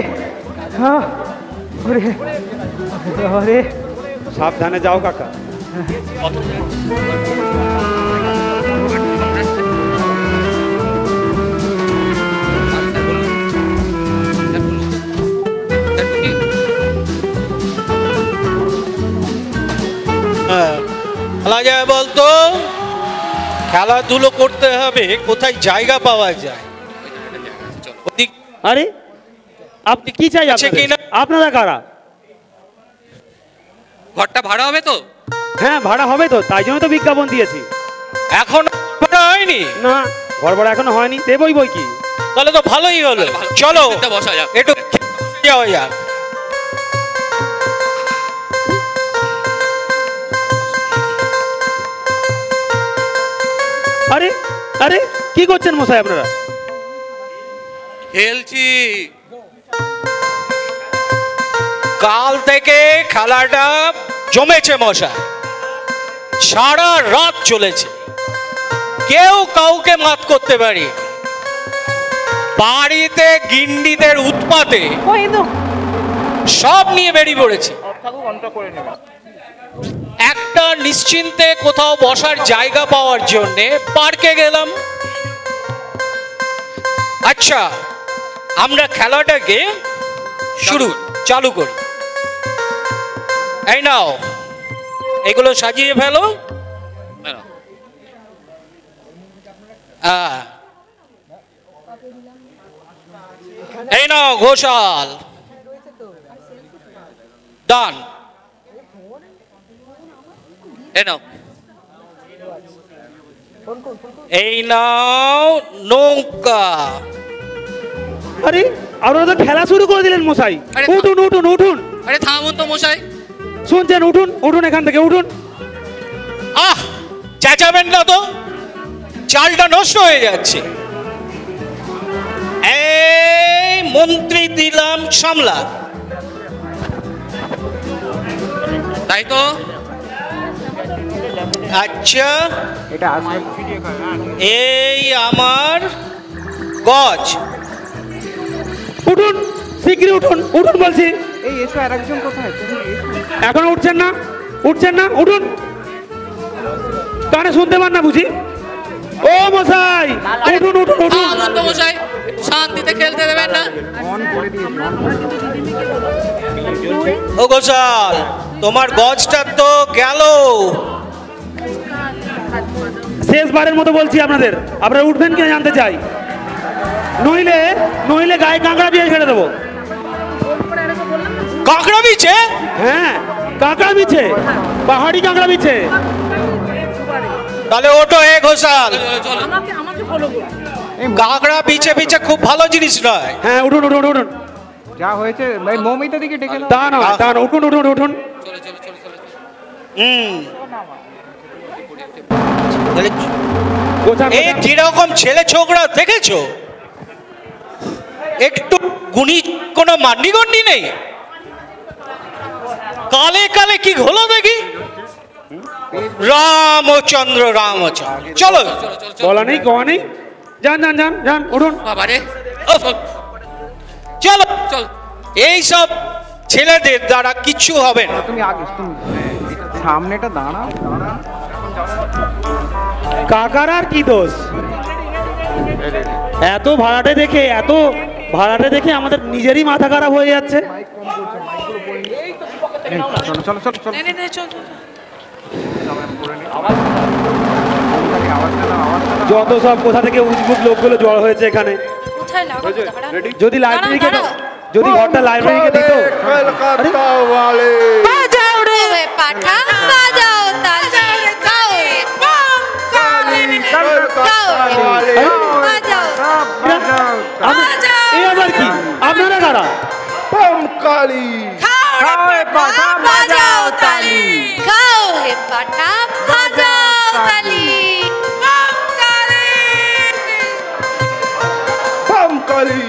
সাবধানে যাও কাকা। বলতো খেলাধুলো করতে হবে, কোথায় জায়গা পাওয়া যায়? আরে আপনি কি চাই? আপনারা কারা? ঘরটা ভাড়া হবে তো? হ্যাঁ ভাড়া হবে তো, তাই জন্য তো বিজ্ঞাপন দিয়েছি। এখন ভাড়া হয়নি? না, ঘর ভাড়া এখনো হয়নি, দেবই বই কি। তাহলে তো ভালোই হলো, চলো বসা যাক, একটু যাওয়া যাক। আরে আরে কি করছেন মশাই আপনারা? খেলছি। কাল থেকে খেলাটা জমেছে মশাই, সারা রাত চলেছে, কেউ কাউকে মাত করতে পারি। বাড়িতে গিন্ডিদের উৎপাতে সব নিয়ে বেরিয়ে পড়েছে। একটা নিশ্চিন্তে কোথাও বসার জায়গা পাওয়ার জন্যে পার্কে গেলাম। আচ্ছা, আমরা খেলাটাকে চালু করি। এই নাও, এগুলো সাজিয়ে ফেলো। এই নাও ঘোষাল, ডান। এ নাও, এই নাও নৌকা। আরে আপনারা তো খেলা শুরু করে দিলেন মশাই। উঠুন উঠুন উঠুন। আরে থামুন তো মশাই। শুনছেন? উঠুন উঠুন এখান থেকে উঠুন। আহ, চেঁচাবেন না তো, চালটা নষ্ট হয়ে যাচ্ছে। এই মন্ত্রী দিলাম সামলা, তাই তো? আচ্ছা, এই আমার গজ। উঠুন শীঘ্রই উঠুন, উঠুন বলছি। এই এসো, আর একজন কোথায়? এখন উঠছেন না? উঠছেন না? উঠুন। কানে শুনতে পান না বুঝি? ও মশাই উঠুন উঠুন উঠুন। মশাই শান্তিতে খেলতে দেবেন না। ও গোসাল, তোমার গজটা তো গেল। শেষবারের মতো বলছি আপনাদের, আপনারা উঠবেন কিনা জানতে চাই, নইলে নইলে গায়ে কাঁকড়া দিয়ে ছেড়ে দেবো। কাঁকড়া বিছে? হ্যাঁ কাঁকড়া বিছে, পাহাড়ি কাঁকড়া বিছে। তাহলে ওটো হে ঘোষাল, কাঁকড়া বিছে বিছে খুব ভালো জিনিস নয়। হ্যাঁ উঠুন উঠুন উঠুন। যা হয়েছে ভাই, মৌমিতা দিকে ডেকে নাও। তা নয় তা নয়, উঠুন উঠুন উঠুন। এই যেরকম ছেলে ছোকরা দেখেছো, একটু গুণী কোনো মান্যগণ্যি নেই। কালে কালে কি হলো দেখি। রামচন্দ্র রামচন্দ্র, চলো। বলা নেই কওয়া নেই, যান যান যান যান উঠুন। চলো চল, এইসব ছেলেদের দ্বারা কিছু হবে না। তুমি আগে সামনেটা দাঁড়াও। কাকার আর কি দোষ? এত ভাড়াটে দেখে আমাদের নিজেরই মাথা খারাপ হয়ে যাচ্ছে। যত সব কোথা থেকে উদ্ভুত লোকগুলো জড় হয়েছে এখানে। যদি লাইব্রেরিকে, যদি ঘরটা লাইব্রেরিকে দিত। বাজাও রে পাঠা, বাজাও তালি, খাও রে বাঙালি, খাও রে বাজাও, এই আবার কি? আপনারা কারা? পমকালি, খাও রে পাঠা, বাজাও তালি, খাও রে পাঠা, বাজাও তালি, পমকালি।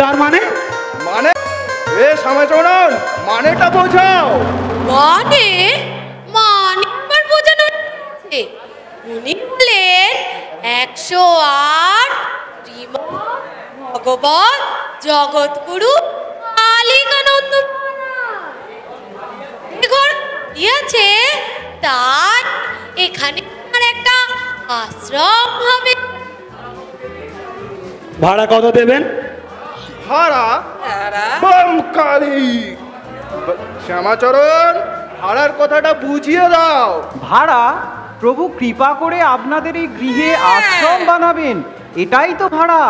তার মানে? মানে এ সমাচরণ, মানেটা বোঝাও। মানে মানে আমার বোঝানো আছে। উনি বলেন 108 ভগবত জগৎগুরু কালিকানন্দ আছে, তার এখানে আর একটা আশ্রম হবে। ভাড়া কত দেবেন? ভাড়া পমকালি। শ্যামাচরণ, ভাড়ার কথাটা বুঝিয়ে দাও। ভাড়া? প্রভু কৃপা করে আপনাদের এই গৃহে আশ্রম বানাবেন, এটাই তো ভাড়া।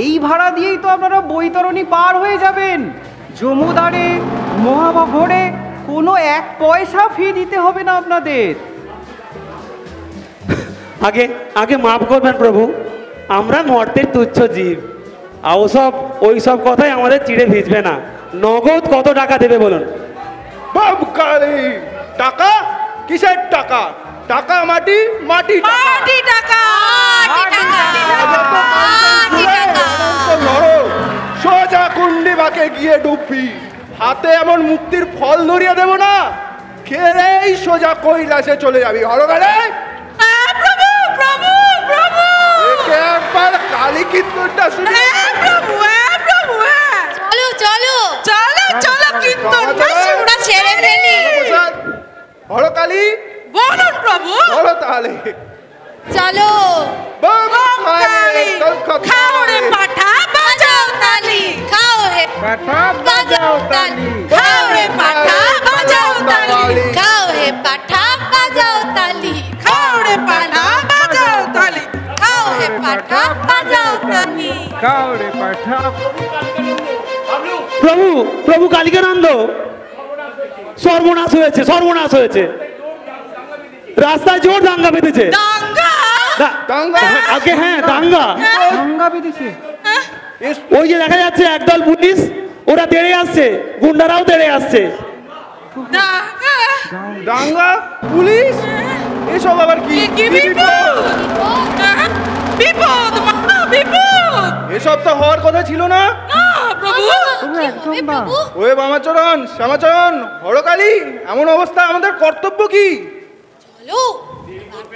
এই ভাড়া দিয়েই তো আপনারা বৈতরণী পার হয়ে যাবেন। জমুদারে মহাভোরে কোনো এক পয়সা ফি দিতে হবে না আপনাদের। আগে আগে মাফ করবেন প্রভু, আমরা মর্তের তুচ্ছ জীব। ওই সব কথাই আমাদের চিড়ে ভিজবে না। নগদ কত টাকা দেবে বলুন? পমকালি। টাকা? কিসের টাকা? টাকা মাটি, মাটি টাকা। সোজা কুন্ডি বাকে গিয়ে ডুববি, হাতে এমন মুক্তির ফল ধরিয়ে দেব না, খেলেই সোজা কৈলাসে চলে যাবি। হরগালে প্রভু প্রভু প্রভু, একে একবার কালী কীর্তনটা শুনে। প্রভু প্রভু, চলো চলো চলো চলো, কীর্তনটা আমরা ছেড়ে ফেলি। হরকালী বলুন প্রভু। বলো তাহলে। চলো। খাও রে পাঠা, বাজাও তালি, খাও রে পাঠা, বাজাও তালি, খাও রে পাঠা, বাজাও তালি, খাও রে পাঠা, বাজাও তালি, খাও রে পাঠা, বাজাও তালি, খাও রে পাঠা, বাজাও তালি, খাও রে পাঠা। প্রভু প্রভু কালিকানন্দ, সর্বনাশ হয়েছে, সর্বনাশ হয়েছে। রাস্তায় জোর দাঙ্গা বেঁধেছে। আগে হ্যাঁ দাঙ্গা বেঁধেছে। ওই যে দেখা যাচ্ছে একদল পুলিশ, ওরা তেড়ে আসছে, গুন্ডারাও তেড়ে আসছে। দাঙ্গা, পুলিশ, এসব আবার কি? বিপদ, বিপদ! এসব তো হওয়ার কথা ছিল না। ওয়ে বামাচরণ, শ্যামাচরণ, হরকালী, এমন অবস্থা, আমাদের কর্তব্য কি? চলো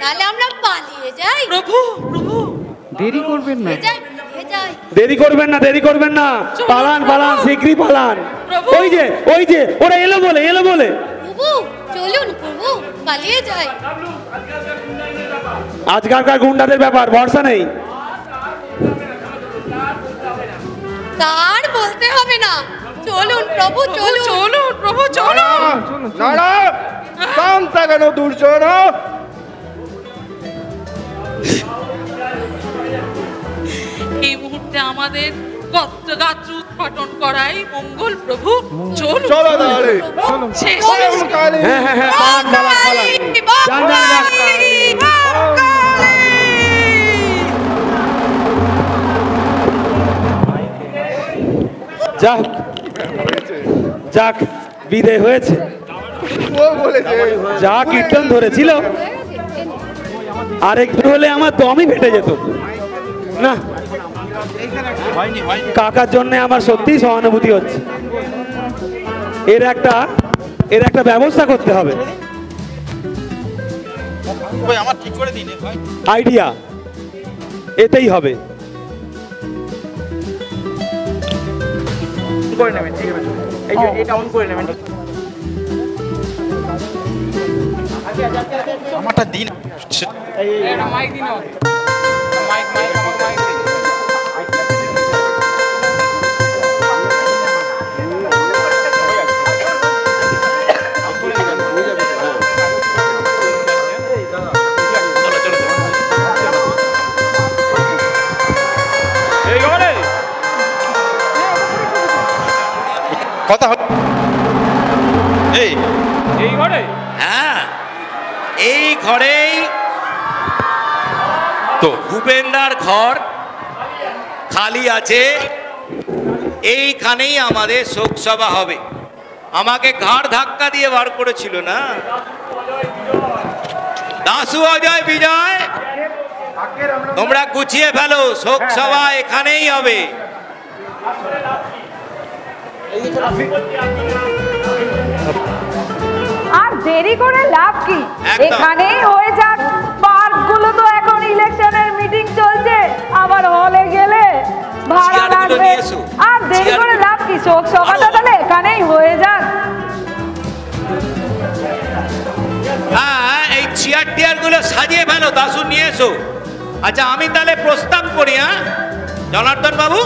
তাহলে আমরা পালিয়ে যাই। প্রভু, প্রভু, দেরি করবেন না, দেরি করবেন না, দেরি করবেন না, পালান পালান, শীঘ্রই পালান। ওই যে ওই যে ওরা এলো বলে, এলো বলে। প্রভু চলুন, প্রভু পালিয়ে যাই। আজকালকার গুন্ডাদের ব্যাপার ভরসা নেই। তার বলতে হবে না, চলুন প্রভু চলুন। চলুন প্রভু, চলুন। নাড়া শান্ত কেন দুর্জন? এই মুহূর্তে আমাদের গাত্র উৎপাটন করাই মঙ্গল প্রভু। চলুন, চলো তাহলে। হ্যাঁ হ্যাঁ হ্যাঁ, পালান পালান পালান, যান যান যান। যাক যাক, বিদায় হয়েছে। যা কীর্তন ধরেছিল, আর একটু হলে আমার দমই ফেটে যেত না। কাকার জন্য আমার সত্যিই সহানুভূতি হচ্ছে। এর একটা ব্যবস্থা করতে হবে। আমার ঠিক করে দিন ভাই। আইডিয়া এতেই হবে। করে নেবেন, ঠিক আছে, এই যে এটা অন করে নেবেন। আমারটা দিন, মাইক দিন, মাইক মাইক আমার মাইক দিন। কথা হলো এই ঘরে, হ্যাঁ এই ঘরেই তো ভূপেন্দার ঘর খালি আছে। এইখানেই আমাদের শোক সভা হবে। আমাকে ঘাড় ধাক্কা দিয়ে বার করেছিল না দাসু, অজয়, বিজয়, তোমরা গুছিয়ে ফেলো, শোক সভা এখানেই হবে। আর দেরি করে লাভ কি, এখানেই হয়ে যাক। পার্ক গুলো তো এখন ইলেকশনের মিটিং চলছে, আবার হলে গেলে ভাড়া লাগবে। আর দেরি করে লাভ কি, শোক সভাটা তাহলে এখানেই হয়ে যাক। হ্যাঁ, এই চেয়ার টিয়ার গুলো সাজিয়ে ফেলো, দাসু নিয়ে এসো। আচ্ছা আমি তাহলে প্রস্তাব করি, হ্যাঁ জনার্দন বাবু,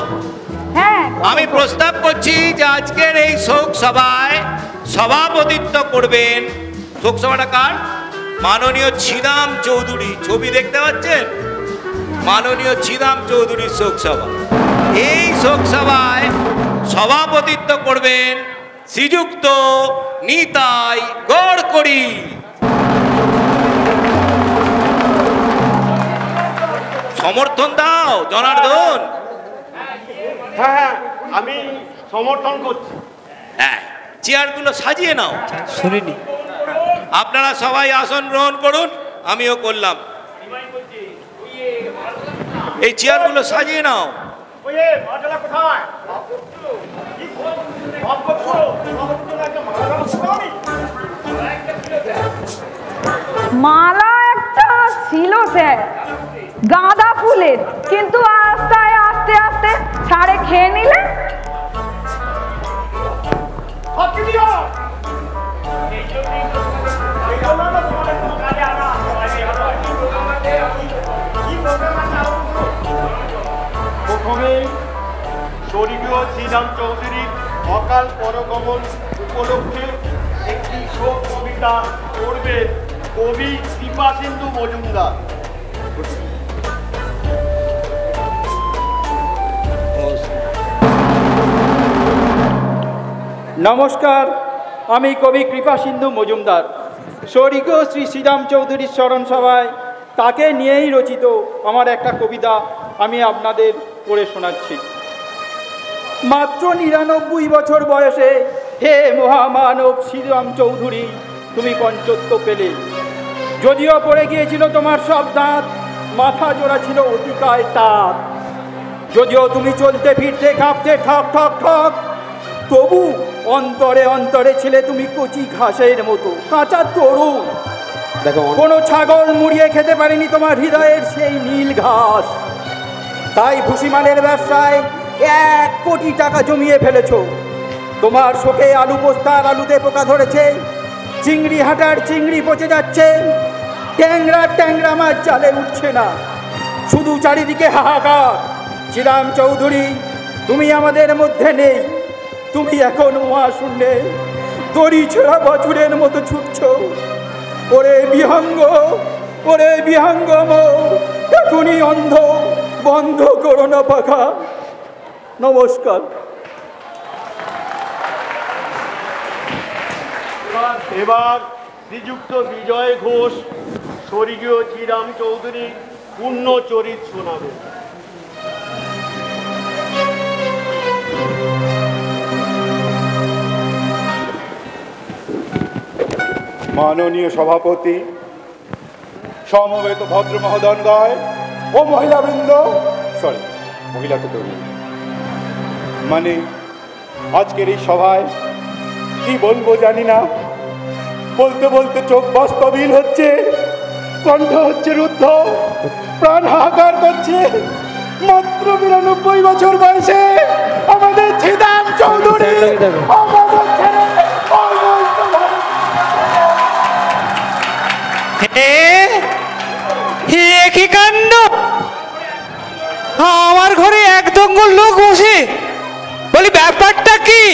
আমি প্রস্তাব করছি যে আজকের এই শোক সভায় সভাপতিত্ব করবেন। শোক সভাটা কার? মাননীয় ছিদাম চৌধুরী, ছবি দেখতে পাচ্ছেন, মাননীয় ছিদাম চৌধুরীর শোক সভা। এই শোক সভায় সভাপতিত্ব করবেন শ্রীযুক্ত নিতাই গড়করি। সমর্থন দাও জনার্দন। হ্যাঁ হ্যাঁ, আমি সমর্থন করছি। হ্যাঁ, চেয়ারগুলো সাজিয়ে নাও। শুনিনি, আপনারা সবাই আসন গ্রহণ করুন, আমিও করলাম। এই চেয়ারগুলো সাজিয়ে নাও। মালা একটা ছিল স্যার, গাঁদা ফুলের, কিন্তু আস্তে আস্তে আস্তে ছাড়ে খেয়ে নিলে। প্রথমে স্বর্গীয় শ্রীরাম চৌধুরীর অকাল পরগমন উপলক্ষে একটি শোক কবিতা পড়বে কবি কৃপাসিন্ধু মজুমদার। নমস্কার আমি কবি কৃপা সিন্ধু মজুমদার স্বর্গীয় শ্রী শ্রীরাম চৌধুরীর স্মরণ সভায় তাকে নিয়েই রচিত আমার একটা কবিতা আমি আপনাদের পড়ে শোনাচ্ছি। মাত্র 99 বছর বয়সে হে মহামানব শ্রীরাম চৌধুরী তুমি পঞ্চত্ব পেলে। যদিও পড়ে গিয়েছিল তোমার সব দাঁত, মাথা জোড়া ছিল অতিকায় তাঁত। যদিও তুমি চলতে ফিরতে কাঁপতে ঠক ঠক ঠক, তবু অন্তরে অন্তরে ছিলে তুমি কচি ঘাসের মতো কাঁচা তরুণ। কোনো ছাগল মুড়িয়ে খেতে পারেনি তোমার হৃদয়ের সেই নীল ঘাস। তাই ভুসিমালের ব্যবসায় 1 কোটি টাকা জমিয়ে ফেলেছ। তোমার শোকে আলু পোস্তার আলুতে পোকা ধরেছে, চিংড়ি হাঁটার চিংড়ি পচে যাচ্ছে, ট্যাংরা ট্যাংরা মাছ জালে উঠছে না, শুধু চারিদিকে হাহাকার। শ্রীরাম চৌধুরী তুমি আমাদের মধ্যে নেই, তুমি এখন মহাশূন্যে দড়ি ছেঁড়া বছরের মতো ছুটছ। ওরে বিহঙ্গ, ওরে বিহঙ্গম, এখনই অন্ধ, বন্ধ করো না পাখা। নমস্কার। এবার শ্রীযুক্ত বিজয় ঘোষ স্বর্গীয় শ্রীরাম চৌধুরী পূর্ণ চরিত শোনাবে। মাননীয় সভাপতি, সমবেত ভদ্র মহোদয়গণ ও মহিলাবৃন্দ, সরি মহিলা তো মানে আজকের এই সভায় কি বলবো জানি না, বলতে বলতে চোখ বাস্তবিল হচ্ছে, কণ্ঠ হচ্ছে রুদ্ধ, প্রাণ হাহাকার করছে। মাত্র 99 বছর বয়সে আমাদের শ্রীরাম চৌধুরী কি কাণ্ড! আমার ঘরে এক দঙ্গল লোক বসে, বলি ব্যাপারটা কি?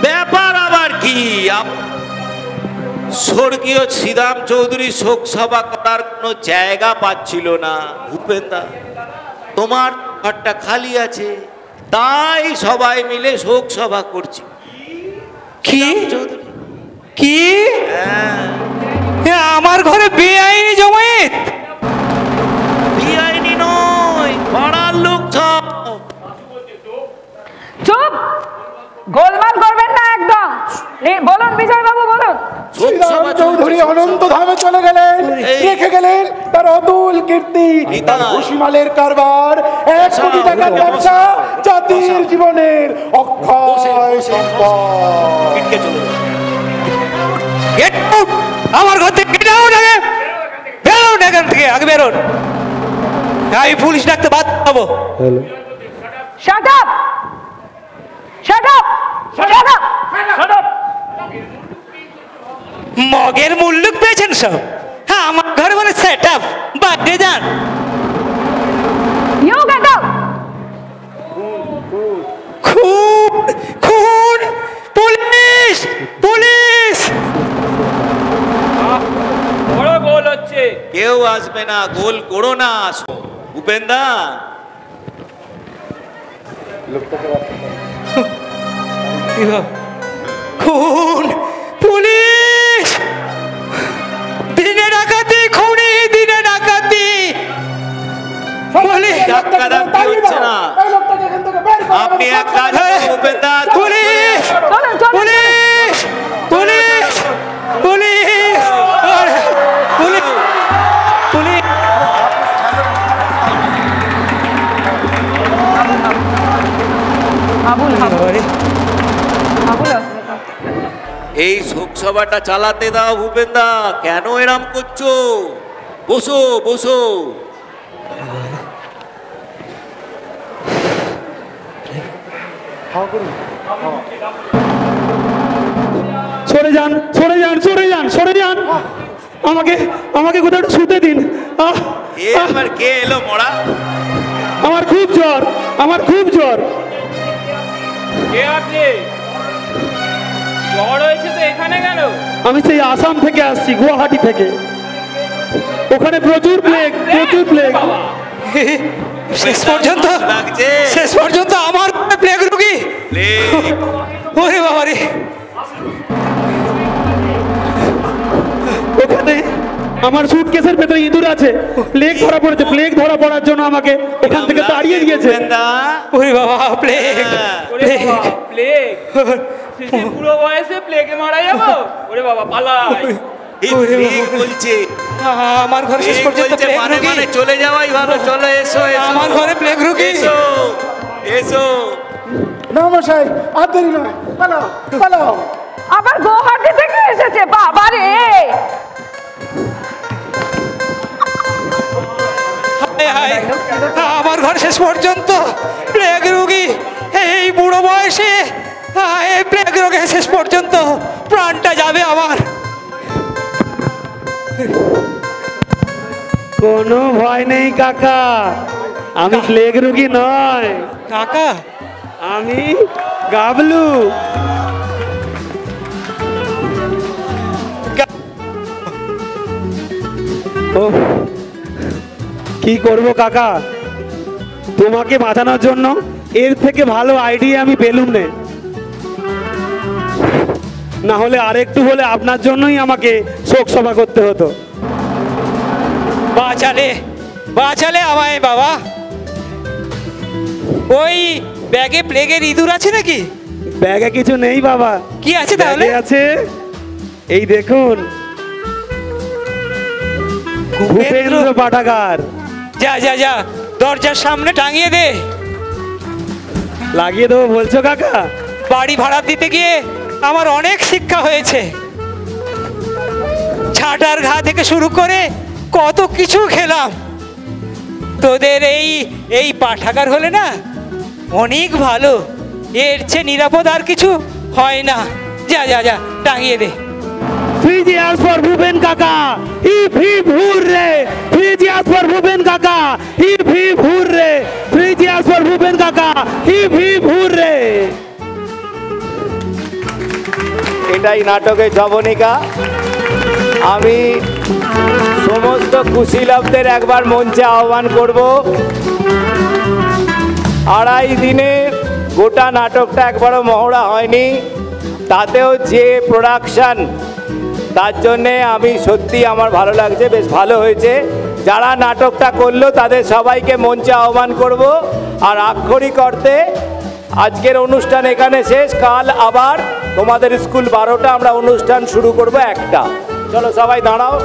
ব্যাপার আবার কি? স্বর্গীয় শ্রীরাম চৌধুরী শোক সভা করার কোনো জায়গা পাচ্ছিল না। ভূপেন্দা, তোমার ঘরটা খালি আছে, তাই সবাই মিলে শোক সভা করছি। কি কি? আমার ঘরে বেআইনি জমায়েত? বেআইনি নয়, পাড়ার লোক সব। চুপ, গোলমাল করবেন না একদম। বলুন বিজয় বাবু, বলুন। শ্রীরাম চৌধুরী অনন্ত ধামে চলে গেলেন, রেখে গেলেন তার অতুল কীর্তি, তার ভুসিমালের কারবার, 1 কোটি টাকার ব্যবসা, জাতির জীবনের অক্ষয় সম্পদ। আমার ঘর থেকে বেরোন, আগে বেরোন এখান থেকে, আগে বেরোন। আমি পুলিশ ডাকতে বাধ্য হবো। Shut up, shut up, shut up, shut up. মগের মুল্লুক পেয়েছেন সব। হ্যাঁ, আমার ঘরে বলে সেট আপ, বাড়তে যান। You get out. খুন খুন, পুলিশ পুলিশ। বড় গোল হচ্ছে। কেউ আসবে না, গোল করো না। ভূপেন্দা, খুন, পুলিশ, দিনে ডাকাতি, খুনি দিনে ডাকাতি। আপনি এক কাজ ভূপেন্দা, police police police police police police. এই শোকসভাটা চালাতে দাও ভূপেন্দা, কেন এরম করছো? বসো বসো। সরে যান, সরে যান, সরে যান, সরে যান। আমাকে আমাকে কোথাও একটু শুতে দিন। এবার কে এলো মোড়া? আমার খুব জ্বর, আমার খুব জ্বর। কে আপনি? জ্বর হয়েছে তো এখানে কেন? আমি সেই আসাম থেকে আসছি, গুয়াহাটি থেকে। ওখানে প্রচুর প্লেগ, প্রচুর প্লেগ। শেষ পর্যন্ত আমার প্লেগ রোগী। ওরে বাবা রে, আমার সুটকেসের ভেতরে ইঁদুর আছে, প্লেগ ধরা পড়েছে, প্লেগ ধরা পড়ার জন্য আমাকে ওখান থেকে তাড়িয়ে দিয়েছে। ওরে বাবা, প্লেগ প্লেগ পুরো বয়সে প্লেগে মারা যাবো? ওরে বাবা পালাই। বলছে আমার ঘরে শেষ পর্যন্ত প্লেগ রোগী। মানে চলে যাওয়াই ভালো। চলো এসো, আমার ঘরে প্লেগ রোগী। এসো এসো। না মশাই, আর দেরি নয়, পালাও পালাও। আবার গুয়াহাটি থেকে এসেছে, বাবা রে। আমার ঘর শেষ পর্যন্ত প্লেগ রোগী। এই বুড়ো বয়সে এই প্লেগ রোগে শেষ পর্যন্ত প্রাণটা যাবে আমার। কোনো ভয় নেই কাকা, আমি প্লেগ রোগী নয় কাকা, আমি গাবলু। কি করব কাকা, তোমাকে বাঁচানোর জন্য এর থেকে ভালো আইডিয়া আমি পেলুম না হলে আরেকটু হলে আপনার জন্যই আমাকে শোক সভা করতে হতো। বাঁচালে বাঁচালে আমায় বাবা। ওই ব্যাগে প্লেগের ইঁদুর আছে নাকি? ব্যাগে কিছু নেই বাবা। কি আছে তাহলে? আছে এই দেখুন, ভূপেন্দ্র পাঠাগার। যা যা যা, দরজার সামনে টাঙিয়ে দে। লাগিয়ে দেবো বলছো কাকা? বাড়ি ভাড়া দিতে গিয়ে আমার অনেক শিক্ষা হয়েছে। ছাটার ঘা থেকে শুরু করে কত কিছু খেলাম। তোদের এই পাঠাগার হলে না অনেক ভালো, এর চেয়ে নিরাপদ আর কিছু হয় না। যা যা যা, টাঙিয়ে দে। 3 cheers for ভূপেন কাকা, hip hip hurray. 3 cheers for Bhupen কাকা, hip hip hurray. 3 cheers for Bhupen কাকা, হিপ হিপ হুররে। এটাই নাটকের জবনিকা। আমি সমস্ত কুশীলবদের একবার মঞ্চে আহ্বান করব। 2.5 দিনে গোটা নাটকটা একবারও মহড়া হয়নি, তাতেও যে প্রোডাকশান, তার জন্যে আমি সত্যি আমার ভালো লাগছে, বেশ ভালো হয়েছে। যারা নাটকটা করলো তাদের সবাইকে মঞ্চে আহ্বান করব। আর আক্ষরিক অর্থে আজকের অনুষ্ঠান এখানে শেষ। কাল আবার তোমাদের স্কুল 12টা, আমরা অনুষ্ঠান শুরু করব 1টা। চলো সবাই দাঁড়াও।